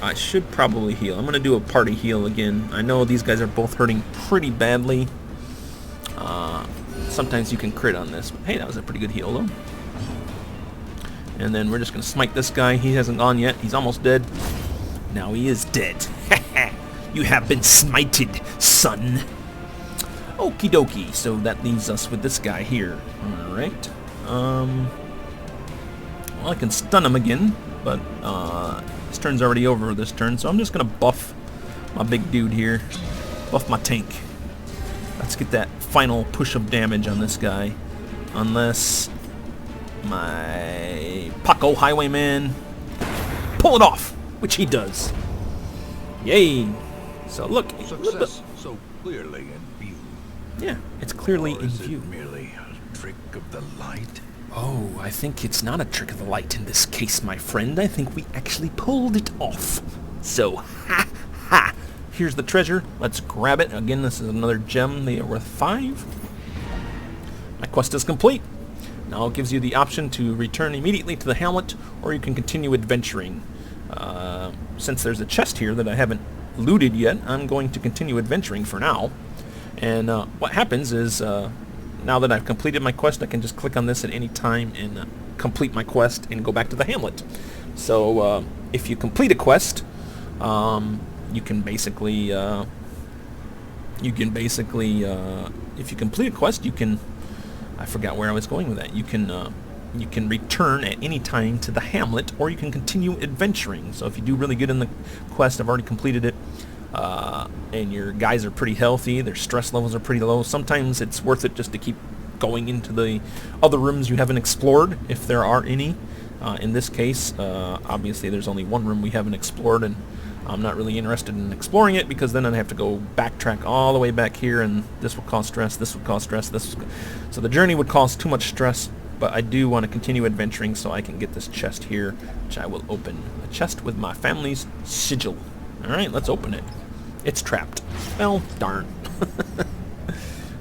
I should probably heal. I'm going to do a party heal again. I know these guys are both hurting pretty badly. Sometimes you can crit on this. But hey, that was a pretty good heal, though. And then we're just going to smite this guy. He hasn't gone yet. He's almost dead. Now he is dead. You have been smited, son. Okie dokie. So that leaves us with this guy here. Alright. Well, I can stun him again, but this turn's already over this turn, so I'm just going to buff my big dude here. Buff my tank. Let's get that final push of damage on this guy. Unless my Paco Highwayman pull it off, which he does. Yay! So look. Success so clearly in view. Yeah, it's clearly Or in is view. it merely a trick of the light? Oh, I think it's not a trick of the light in this case, my friend. I think we actually pulled it off. So, ha, ha. Here's the treasure. Let's grab it. Again, this is another gem. They are worth 5. My quest is complete. Now it gives you the option to return immediately to the hamlet, or you can continue adventuring. Since there's a chest here that I haven't looted yet, I'm going to continue adventuring for now. And what happens is... now that I've completed my quest, I can just click on this at any time and complete my quest and go back to the hamlet. So if you complete a quest, you can basically if you complete a quest, you can, I forgot where I was going with that. You can return at any time to the hamlet, or you can continue adventuring. So if you do really good in the quest, I've already completed it, and your guys are pretty healthy, their stress levels are pretty low, sometimes it's worth it just to keep going into the other rooms you haven't explored, if there are any. In this case, obviously there's only one room we haven't explored, and I'm not really interested in exploring it, because then I'd have to go backtrack all the way back here, and this will cause stress, this would cause stress, so the journey would cause too much stress. But I do want to continue adventuring so I can get this chest here, which I will open. A chest with my family's sigil. Alright, let's open it. It's trapped. Well, darn.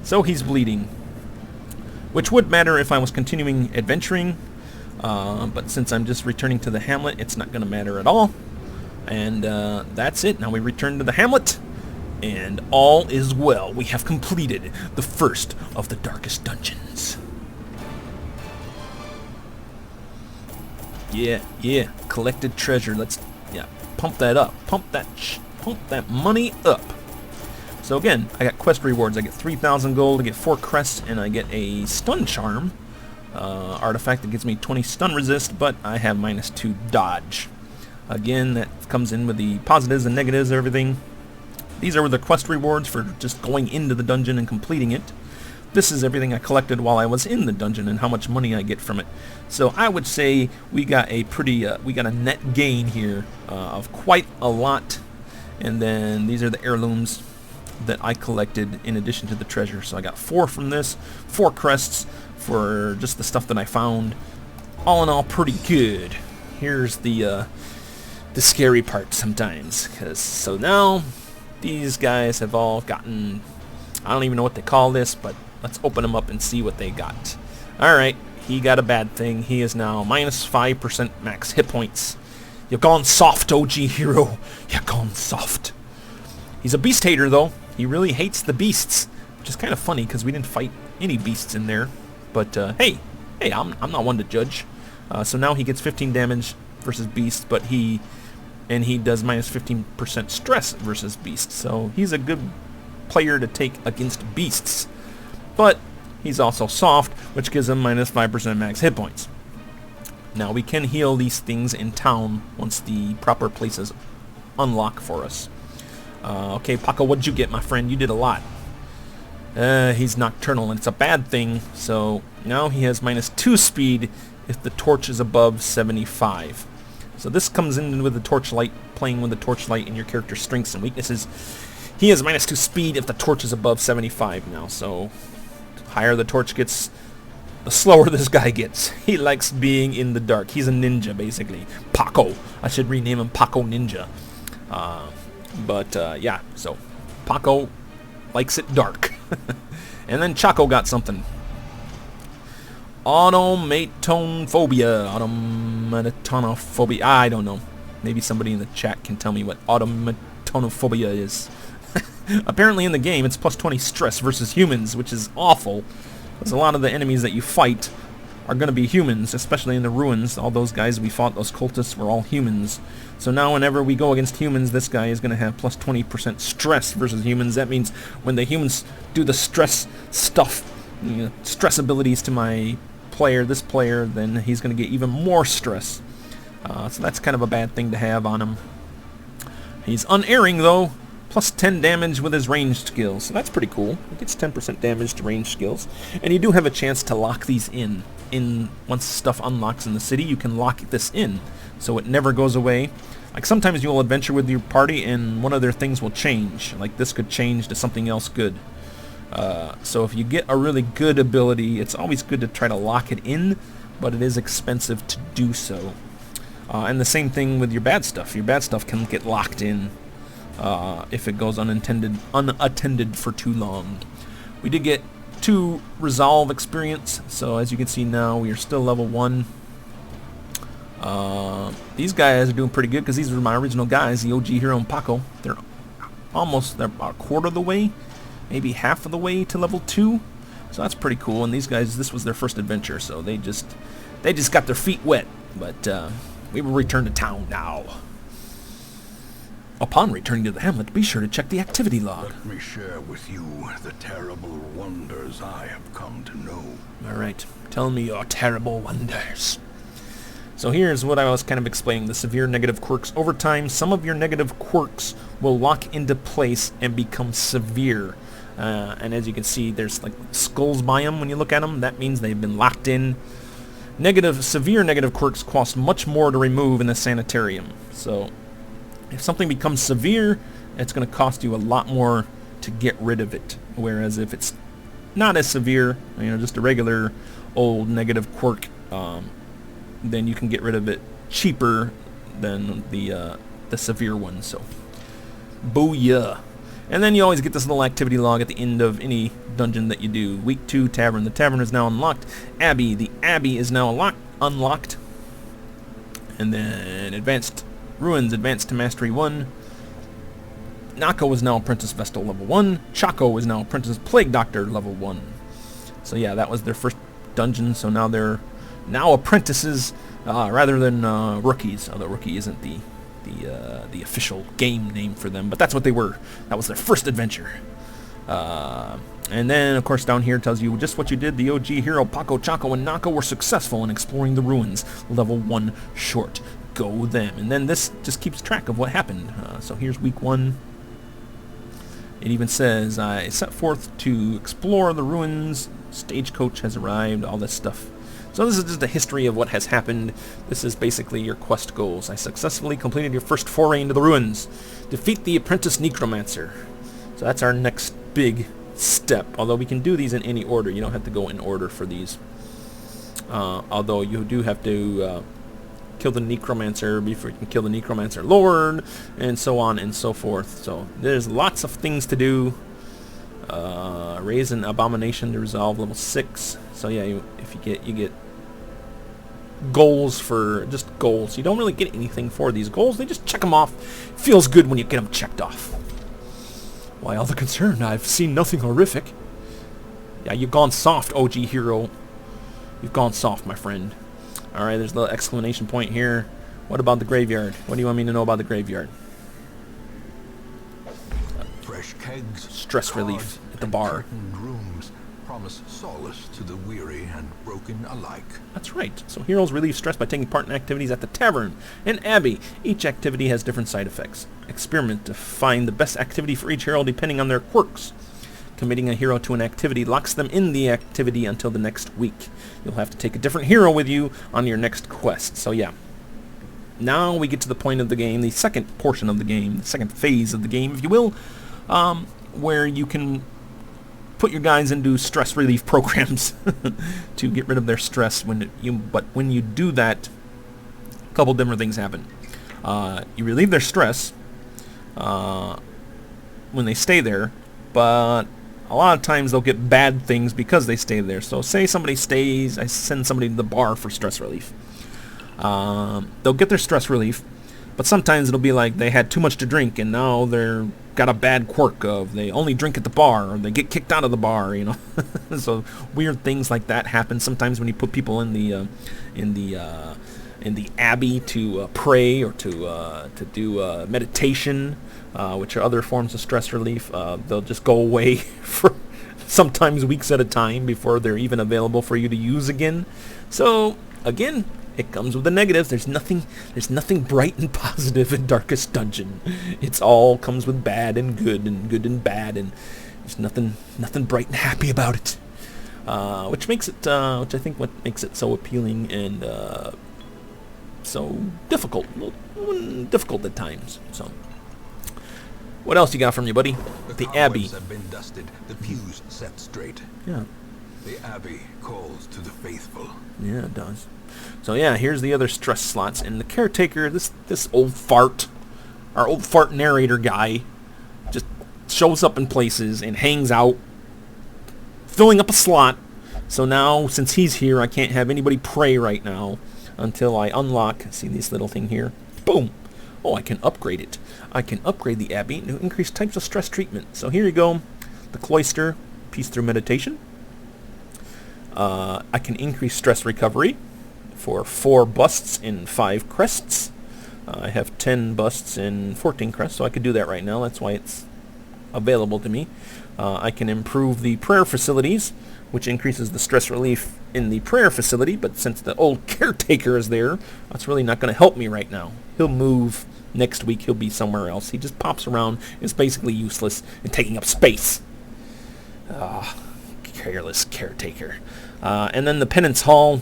So he's bleeding. which would matter if I was continuing adventuring, but since I'm just returning to the hamlet, it's not going to matter at all. And that's it. Now we return to the hamlet, and all is well. We have completed the first of the darkest dungeons. Yeah, collected treasure. Let's, pump that up. Pump that money up. So again, I got quest rewards. I get 3,000 gold, I get 4 crests, and I get a stun charm artifact that gives me 20 stun resist, but I have -2 dodge. Again, that comes in with the positives and negatives, everything. These are the quest rewards for just going into the dungeon and completing it. This is everything I collected while I was in the dungeon and how much money I get from it. So I would say we got a pretty, we got a net gain here of quite a lot. And then these are the heirlooms that I collected in addition to the treasure. So I got 4 from this, 4 crests for just the stuff that I found. All in all, pretty good. Here's the scary part sometimes, so now these guys have all gotten, I don't even know what they call this, but let's open them up and see what they got. Alright, he got a bad thing. He is now -5% max hit points. You've gone soft, OG hero. You've gone soft. He's a beast hater, though. He really hates the beasts, which is kind of funny because we didn't fight any beasts in there. But hey, I'm not one to judge. So now he gets 15 damage versus beasts, but he does -15% stress versus beasts. So he's a good player to take against beasts. But he's also soft, which gives him -5% max hit points. Now we can heal these things in town once the proper places unlock for us. Okay, Paco, what'd you get, my friend? You did a lot. He's nocturnal, and it's a bad thing. So now he has -2 speed if the torch is above 75. So this comes in with the torchlight, playing with the torchlight and your character's strengths and weaknesses. He has -2 speed if the torch is above 75 now. So the higher the torch gets, the slower this guy gets. He likes being in the dark. He's a ninja, basically. Paco. I should rename him Paco Ninja. Yeah, so Paco likes it dark. And then Chaco got something. Automatonophobia. Automatonophobia. I don't know. Maybe somebody in the chat can tell me what automatonophobia is. Apparently in the game it's +20 stress versus humans, which is awful. Because a lot of the enemies that you fight are going to be humans, especially in the ruins. All those guys we fought, those cultists, were all humans. So now whenever we go against humans, this guy is going to have +20% stress versus humans. That means when the humans do the stress stuff, stress abilities to my player, this player, then he's going to get even more stress. So that's kind of a bad thing to have on him. He's unerring, though. +10 damage with his ranged skills. So that's pretty cool. He gets 10% damage to ranged skills. And you do have a chance to lock these in. Once stuff unlocks in the city, you can lock this in, so it never goes away. Like sometimes you'll adventure with your party and one of their things will change. Like this could change to something else good. So if you get a really good ability, it's always good to try to lock it in, but it is expensive to do so. And the same thing with your bad stuff. Your bad stuff can get locked in if it goes unattended for too long. We did get 2 resolve experience, so as you can see now we are still level 1. These guys are doing pretty good because these were my original guys, the OG Hero and Paco. They're about a quarter of the way, maybe half of the way to level 2, so that's pretty cool. And these guys, this was their first adventure, so they just got their feet wet. But we will return to town now. Upon returning to the hamlet, be sure to check the activity log. Let me share with you the terrible wonders I have come to know. Alright, tell me your terrible wonders. So here's what I was kind of explaining, the severe negative quirks. Over time, some of your negative quirks will lock into place and become severe. And as you can see, there's like skulls by them when you look at them. That means they've been locked in. Severe negative quirks cost much more to remove in the sanitarium. So if something becomes severe, it's going to cost you a lot more to get rid of it. Whereas if it's not as severe, just a regular old negative quirk, then you can get rid of it cheaper than the severe one. So, booyah! And then you always get this little activity log at the end of any dungeon that you do. Week 2, Tavern. The Tavern is now unlocked. Abbey. The Abbey is now unlocked. And then Advanced Ruins, advanced to Mastery 1. Nako is now Apprentice Vestal level 1. Chaco is now Apprentice Plague Doctor level 1. So yeah, that was their first dungeon, so now they're apprentices rather than rookies, although rookie isn't the official game name for them, but that's what they were. That was their first adventure. And then, of course, down here tells you just what you did. The OG hero Paco, Chaco, and Nako were successful in exploring the ruins. Level 1 short. Go them. And then this just keeps track of what happened. So here's week 1. It even says, I set forth to explore the ruins. Stagecoach has arrived. All this stuff. So this is just a history of what has happened. This is basically your quest goals. I successfully completed your first foray into the ruins. Defeat the apprentice necromancer. So that's our next big step. Although we can do these in any order. You don't have to go in order for these. Although you do have to kill the necromancer before you can kill the necromancer lord, and so on and so forth. So there's lots of things to do. Raise an abomination to resolve level 6. So yeah, you get goals for just goals. You don't really get anything for these goals. They just check them off. Feels good when you get them checked off. Why all the concern? I've seen nothing horrific. Yeah, you've gone soft, OG hero. You've gone soft, my friend. Alright, there's a little exclamation point here. What about the graveyard? What do you want me to know about the graveyard? Fresh kegs, stress relief at the bar. Rooms promise solace to the weary and broken alike. That's right. So heroes relieve stress by taking part in activities at the Tavern and Abbey. Each activity has different side effects. Experiment to find the best activity for each hero depending on their quirks. Committing a hero to an activity locks them in the activity until the next week. You'll have to take a different hero with you on your next quest. So yeah. Now we get to the point of the game, the second portion of the game, the second phase of the game, if you will, where you can put your guys into stress relief programs to get rid of their stress. But when you do that, a couple different things happen. You relieve their stress when they stay there, but a lot of times they'll get bad things because they stay there. So say somebody stays, I send somebody to the bar for stress relief. They'll get their stress relief, but sometimes it'll be like they had too much to drink and now they're got a bad quirk of they only drink at the bar or they get kicked out of the bar, you know. So weird things like that happen sometimes when you put people in the abbey to pray or to do meditation, which are other forms of stress relief. They'll just go away for sometimes weeks at a time before they're even available for you to use again. So again, it comes with the negatives. There's nothing bright and positive in Darkest Dungeon. It's all comes with bad and good and bad, and there's nothing bright and happy about it. Which makes it, which I think what makes it so appealing and so difficult at times. So, what else you got from you, buddy? The Abbey. Have been dusted, the pews set straight. Yeah. The Abbey calls to the faithful. Yeah, it does. So yeah, here's the other stress slots, and the caretaker, this old fart, our old fart narrator guy, just shows up in places and hangs out, filling up a slot. So now, since he's here, I can't have anybody pray right now until I unlock. See this little thing here? Boom! Oh, I can upgrade it. I can upgrade the Abbey to increase types of stress treatment. So here you go, the Cloister, peace through meditation. I can increase stress recovery for 4 busts and 5 crests. I have 10 busts and 14 crests, so I could do that right now. That's why it's available to me. I can improve the prayer facilities, which increases the stress relief in the prayer facility, but since the old caretaker is there, that's really not going to help me right now. He'll move next week. He'll be somewhere else. He just pops around. Is basically useless and taking up space. Careless caretaker. And then the penance hall.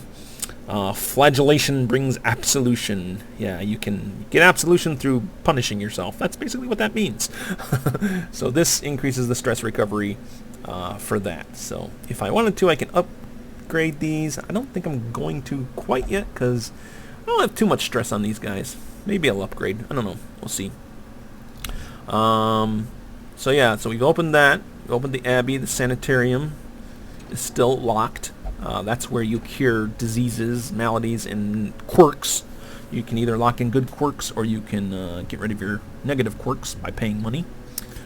Flagellation brings absolution. Yeah, you can get absolution through punishing yourself. That's basically what that means. So this increases the stress recovery for that. So if I wanted to, I can upgrade these. I don't think I'm going to quite yet because I don't have too much stress on these guys. Maybe I'll upgrade. I don't know. We'll see. So yeah, so we've opened that. We opened the Abbey. The sanitarium is still locked. That's where you cure diseases, maladies, and quirks. You can either lock in good quirks, or you can get rid of your negative quirks by paying money.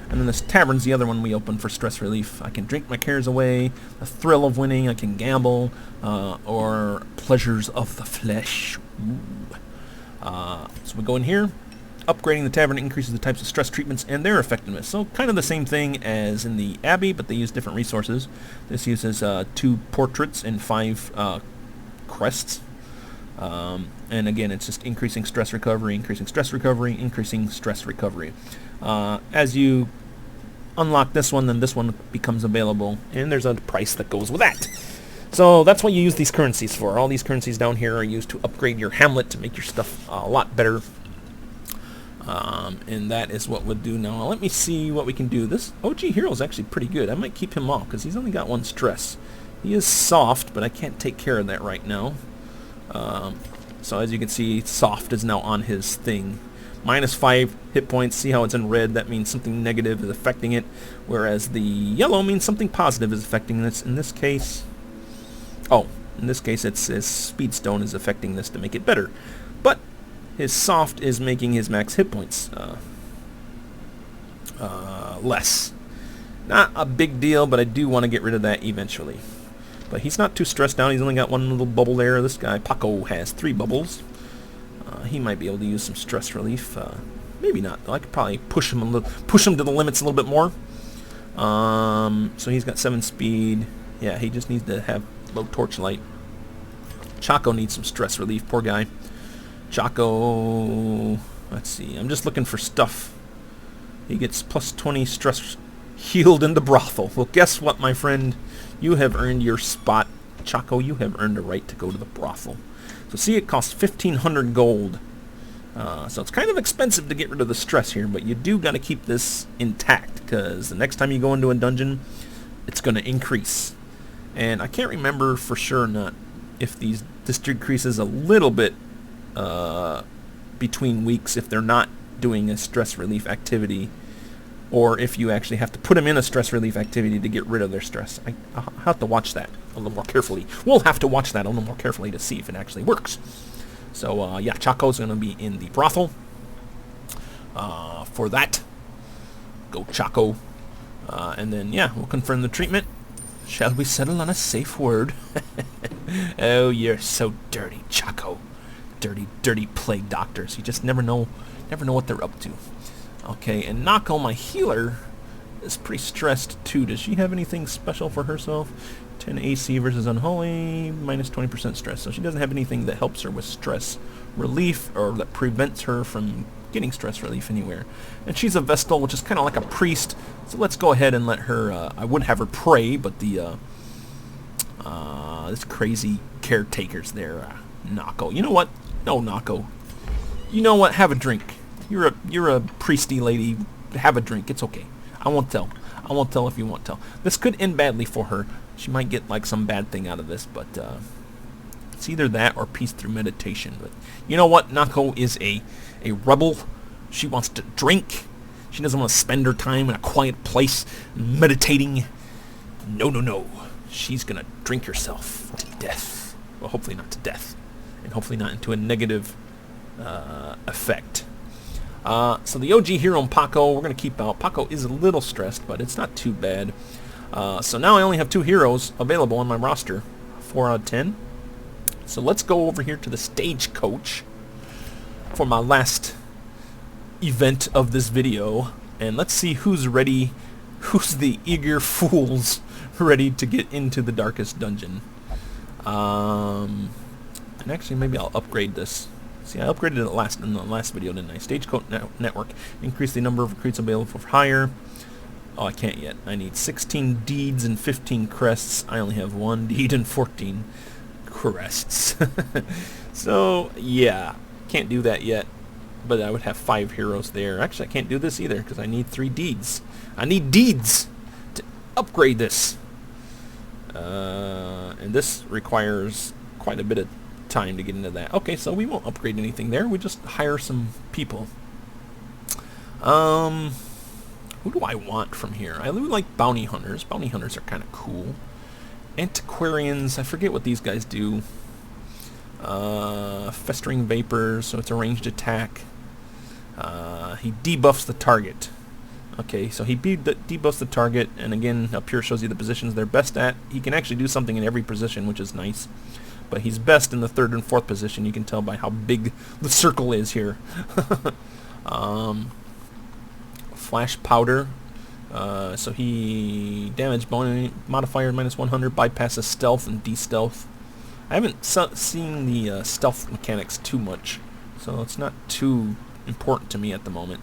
And then this tavern's the other one we open for stress relief. I can drink my cares away, the thrill of winning. I can gamble, or pleasures of the flesh. So we go in here. Upgrading the tavern increases the types of stress treatments and their effectiveness. So kind of the same thing as in the Abbey, but they use different resources. This uses 2 portraits and 5 crests. And again, it's just increasing stress recovery, increasing stress recovery, increasing stress recovery. As you unlock this one, then this one becomes available, and there's a price that goes with that. So that's what you use these currencies for. All these currencies down here are used to upgrade your hamlet to make your stuff a lot better. And that is what we'll do now. Let me see what we can do. This OG hero is actually pretty good. I might keep him off because he's only got 1 stress. He is soft, but I can't take care of that right now. So as you can see, soft is now on his thing. -5 hit points. See how it's in red? That means something negative is affecting it, whereas the yellow means something positive is affecting this. In this case, it's his speedstone is affecting this to make it better. But his soft is making his max hit points less. Not a big deal, but I do want to get rid of that eventually. But he's not too stressed out. He's only got 1 little bubble there. This guy, Paco, has 3 bubbles. He might be able to use some stress relief. Maybe not, though. I could probably push him to the limits a little bit more. So he's got 7 speed. Yeah, he just needs to have low torchlight. Chaco needs some stress relief. Poor guy. Chaco, let's see. I'm just looking for stuff. He gets +20 stress healed in the brothel. Well, guess what, my friend? You have earned your spot. Chaco, you have earned a right to go to the brothel. So see, it costs 1,500 gold. So it's kind of expensive to get rid of the stress here, but you do got to keep this intact, because the next time you go into a dungeon, it's going to increase. And I can't remember for sure or not if this decreases a little bit between weeks if they're not doing a stress relief activity, or if you actually have to put them in a stress relief activity to get rid of their stress. I'll have to watch that a little more carefully. We'll have to watch that a little more carefully to see if it actually works. So, yeah, Chaco's going to be in the brothel for that. Go Chaco. And then, yeah, we'll confirm the treatment. Shall we settle on a safe word? Oh, you're so dirty, Chaco. Dirty, dirty plague doctors. You just never know what they're up to. Okay, and Nako, my healer, is pretty stressed too. Does she have anything special for herself? 10 AC versus Unholy, -20% stress. So she doesn't have anything that helps her with stress relief or that prevents her from getting stress relief anywhere. And she's a Vestal, which is kind of like a priest. So let's go ahead and let her, I would have her pray, but the, this crazy caretaker's there, Nako. You know what? No, Nako. You know what? Have a drink. You're a priesty lady. Have a drink. It's okay. I won't tell. I won't tell if you won't tell. This could end badly for her. She might get like some bad thing out of this, but it's either that or peace through meditation. But you know what? Nako is a rebel. She wants to drink. She doesn't want to spend her time in a quiet place meditating. No, no, no. She's gonna drink herself to death. Well, hopefully not to death, and hopefully not into a negative effect. So the OG hero and Paco, we're going to keep out. Paco is a little stressed, but it's not too bad. So now I only have 2 heroes available on my roster. 4 out of 10. So let's go over here to the stagecoach for my last event of this video. And let's see who's ready. Who's the eager fools ready to get into the darkest dungeon. And actually, maybe I'll upgrade this. See, I upgraded it in the last video, didn't I? Stagecoach network. Increase the number of recruits available for hire. Oh, I can't yet. I need 16 deeds and 15 crests. I only have 1 deed and 14 crests. So, yeah. Can't do that yet. But I would have 5 heroes there. Actually, I can't do this either because I need 3 deeds. I need deeds to upgrade this. And this requires quite a bit of time to get into that. Okay, so we won't upgrade anything there. We just hire some people. Who do I want from here? I really like bounty hunters. Bounty hunters are kind of cool. Antiquarians, I forget what these guys do. Festering vapor, so it's a ranged attack. He debuffs the target. Okay, so he debuffs the target, and again, up here shows you the positions they're best at. He can actually do something in every position, which is nice. But he's best in the 3rd and 4th position. You can tell by how big the circle is here. Flash powder. So he damage modifier -100, bypasses stealth and de-stealth. I haven't seen the stealth mechanics too much, so it's not too important to me at the moment.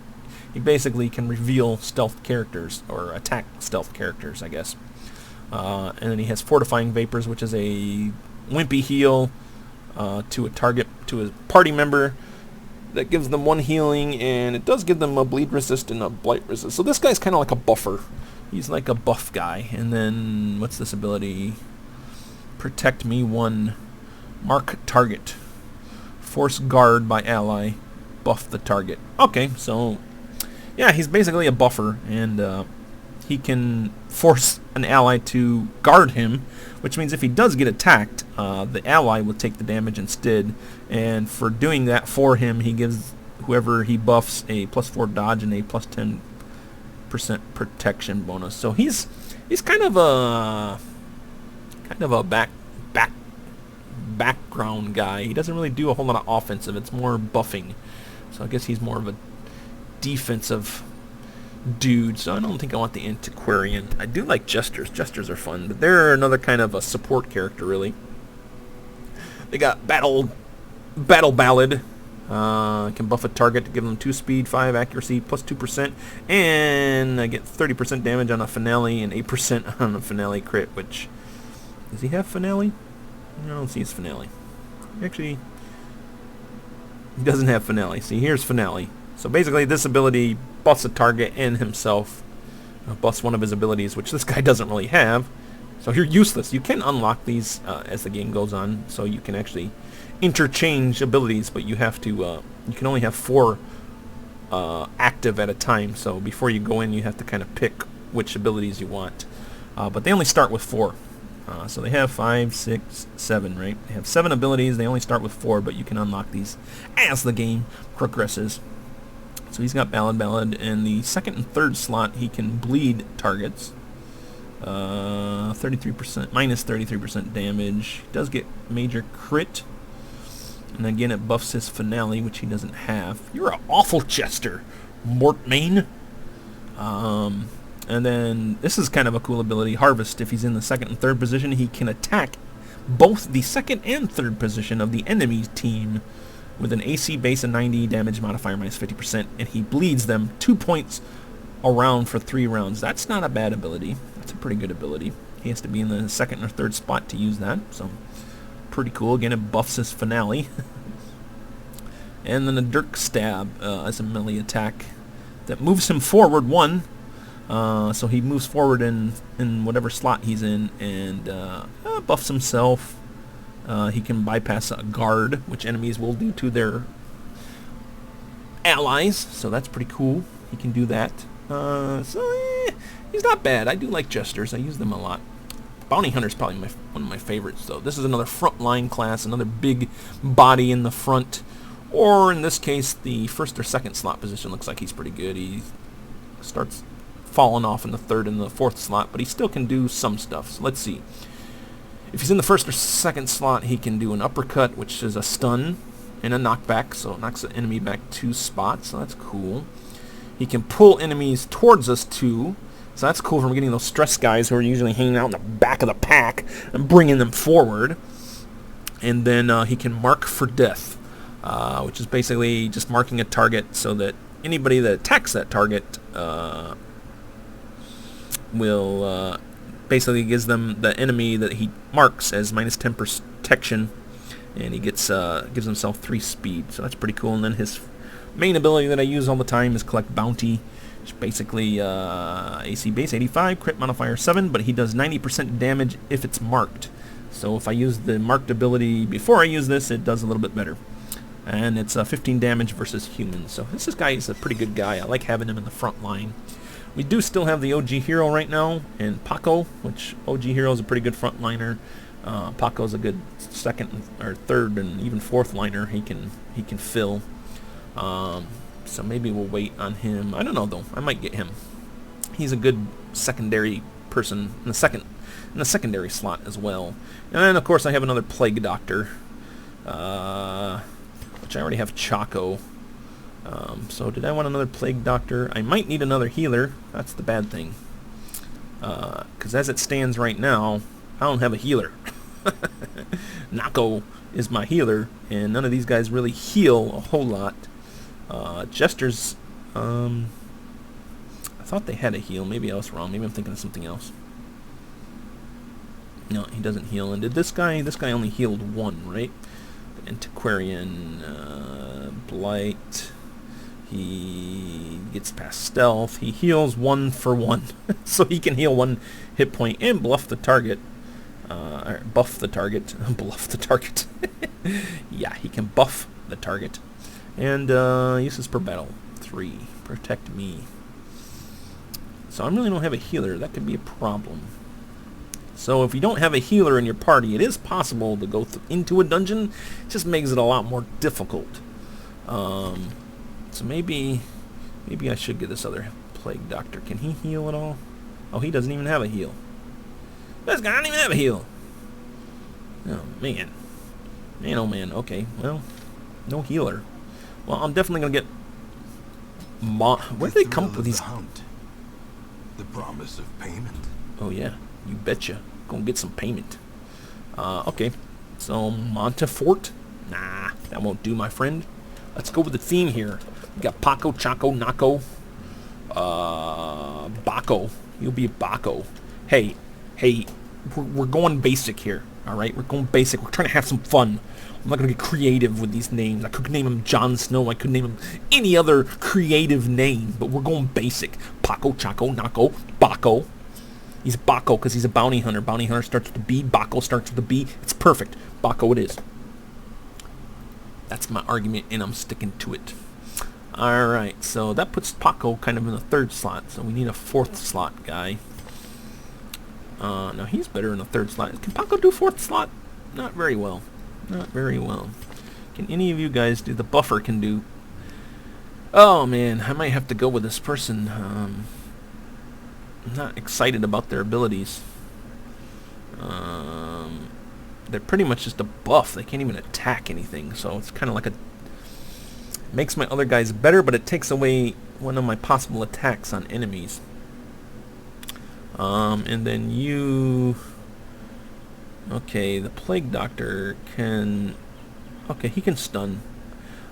He basically can reveal stealth characters, or attack stealth characters, I guess. And then he has fortifying vapors, which is a wimpy heal to a target, to a party member. That gives them 1 healing, and it does give them a bleed resist and a blight resist. So this guy's kind of like a buffer. He's like a buff guy. And then, what's this ability? Protect me 1. Mark target. Force guard by ally. Buff the target. Okay, so yeah, he's basically a buffer, and he can force an ally to guard him, which means if he does get attacked, the ally will take the damage instead. And for doing that for him, he gives whoever he buffs a +4 dodge and a +10% protection bonus. So he's kind of a background guy. He doesn't really do a whole lot of offensive. It's more buffing. So I guess he's more of a defensive dude. So I don't think I want the Antiquarian. I do like Jesters. Jesters are fun, but they're another kind of a support character, really. They got Battle Ballad. Can buff a target to give them 2 speed, 5 accuracy, +2%, and I get 30% damage on a finale and 8% on a finale crit. Which, does he have finale? I don't see his finale. Actually, he doesn't have finale. See, here's finale. So basically, this ability buffs a target and himself. Buffs one of his abilities, which this guy doesn't really have. So you're useless. You can unlock these as the game goes on, so you can actually interchange abilities, but you have to. You can only have 4 active at a time. So before you go in, you have to kind of pick which abilities you want. But they only start with 4. So they have 5, 6, 7, right? They have 7 abilities. They only start with 4, but you can unlock these as the game progresses. So he's got Ballad. In the 2nd and 3rd slot, he can bleed targets. 33%, -33% damage. He does get major crit. And again, it buffs his finale, which he doesn't have. You're an awful jester, Mortmain. And then this is kind of a cool ability, Harvest. If he's in the 2nd and 3rd position, he can attack both the 2nd and 3rd position of the enemy team with an AC base of 90, damage modifier -50%, and he bleeds them 2 points a round for 3 rounds. That's not a bad ability. That's a pretty good ability. He has to be in the 2nd or 3rd spot to use that, so pretty cool. Again, it buffs his finale. And then a Dirk Stab as a melee attack that moves him forward 1. So he moves forward in whatever slot he's in, and buffs himself. He can bypass a guard, which enemies will do to their allies, so that's pretty cool. He can do that. He's not bad. I do like Jesters. I use them a lot. Bounty Hunter's probably one of my favorites, though. This is another frontline class, another big body in the front. Or, in this case, the 1st or 2nd slot position looks like he's pretty good. He starts falling off in the 3rd and the 4th slot, but he still can do some stuff. So let's see. If he's in the 1st or 2nd slot, he can do an uppercut, which is a stun, and a knockback, so it knocks the enemy back 2 spots, so that's cool. He can pull enemies towards us, too, so that's cool from getting those stress guys who are usually hanging out in the back of the pack and bringing them forward. And then he can mark for death, which is basically just marking a target so that anybody that attacks that target will basically gives them the enemy that he marks as -10 protection, and he gets gives himself 3 speed, so that's pretty cool. And then his main ability that I use all the time is Collect Bounty, which basically AC base 85, crit modifier 7, but he does 90% damage if it's marked. So if I use the marked ability before I use this, it does a little bit better. And it's 15 damage versus humans. So this guy is a pretty good guy. I like having him in the front line We do still have the OG Hero right now, and Paco, which OG Hero is a pretty good frontliner. Paco's a good second or third and even fourth liner. He can fill. So maybe we'll wait on him. I don't know though. I might get him. He's a good secondary person in the secondary slot as well. And then of course I have another Plague Doctor, which I already have Chaco. So did I want another Plague Doctor? I might need another healer. That's the bad thing. Because as it stands right now, I don't have a healer. Nako is my healer, and none of these guys really heal a whole lot. Jester's, I thought they had a heal. Maybe I was wrong. Maybe I'm thinking of something else. No, he doesn't heal. And did this guy only healed one, right? The Antiquarian, Blight. He gets past stealth. He heals 1 for 1. So he can heal 1 hit point and bluff the target. Or buff the target. Bluff the target. Yeah, he can buff the target. And uses per battle. 3. Protect me. So I really don't have a healer. That could be a problem. So if you don't have a healer in your party, it is possible to go into a dungeon. It just makes it a lot more difficult. So maybe I should get this other Plague Doctor. Can he heal at all? Oh, he doesn't even have a heal. This guy doesn't even have a heal. Oh, man. Man, oh, man. Okay, well, no healer. Well, I'm definitely going to get... Where do they come up with these... The promise of payment. Oh, yeah. You betcha. Gonna get some payment. Okay. So, Montefort? Nah, that won't do, my friend. Let's go with the theme here. We got Paco, Chaco, Nako. Baco. You'll be a Baco. Hey, we're going basic here. Alright? We're going basic. We're trying to have some fun. I'm not going to get creative with these names. I could name him Jon Snow. I could name him any other creative name. But we're going basic. Paco, Chaco, Nako, Baco. He's Baco because he's a bounty hunter. Bounty hunter starts with a B. Baco starts with a B. It's perfect. Baco it is. That's my argument, and I'm sticking to it. Alright, so that puts Paco kind of in the 3rd slot. So we need a 4th slot guy. Now he's better in the 3rd slot. Can Paco do 4th slot? Not very well. Not very well. Can any of you guys do? The buffer can do. Oh man, I might have to go with this person. I'm not excited about their abilities. They're pretty much just a buff. They can't even attack anything, so it's kind of like a... Makes my other guys better, but it takes away one of my possible attacks on enemies. And then you... Okay, the Plague Doctor can... Okay, he can stun.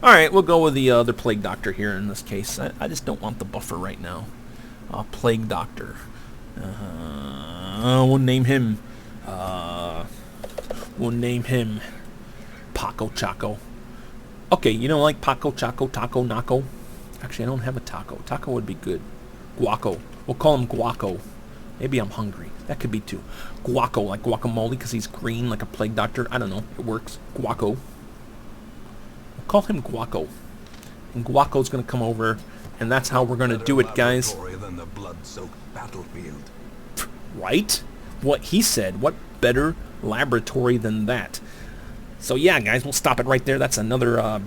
Alright, we'll go with the other Plague Doctor here in this case. I just don't want the buffer right now. Plague Doctor. We'll name him... We'll name him Paco Chaco. Okay, you don't like Paco Chaco, Taco, Nako? Actually, I don't have a taco. Taco would be good. Guaco. We'll call him Guaco. Maybe I'm hungry. That could be too. Guaco, like guacamole, because he's green, like a Plague Doctor. I don't know. It works. Guaco. We'll call him Guaco. And Guaco's going to come over, and that's how we're going to do it, guys. Than the blood-soaked battlefield. Right? What he said. What better laboratory than that? So yeah, guys, we'll stop it right there. That's another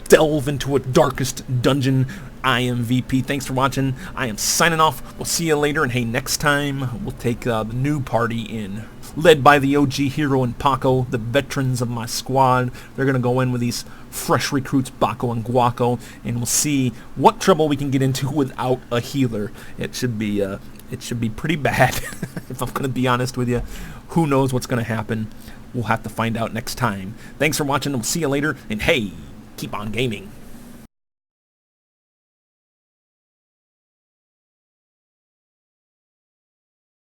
delve into a darkest dungeon. I am VP. Thanks for watching. I am signing off. We'll see you later. And hey, next time we'll take the new party in, led by the OG Hero and Paco, the veterans of my squad. They're gonna go in with these fresh recruits, Baco and Guaco, and we'll see what trouble we can get into without a healer. It should be pretty bad, if I'm gonna be honest with you. Who knows what's gonna happen? We'll have to find out next time. Thanks for watching. We'll see you later. And hey, keep on gaming.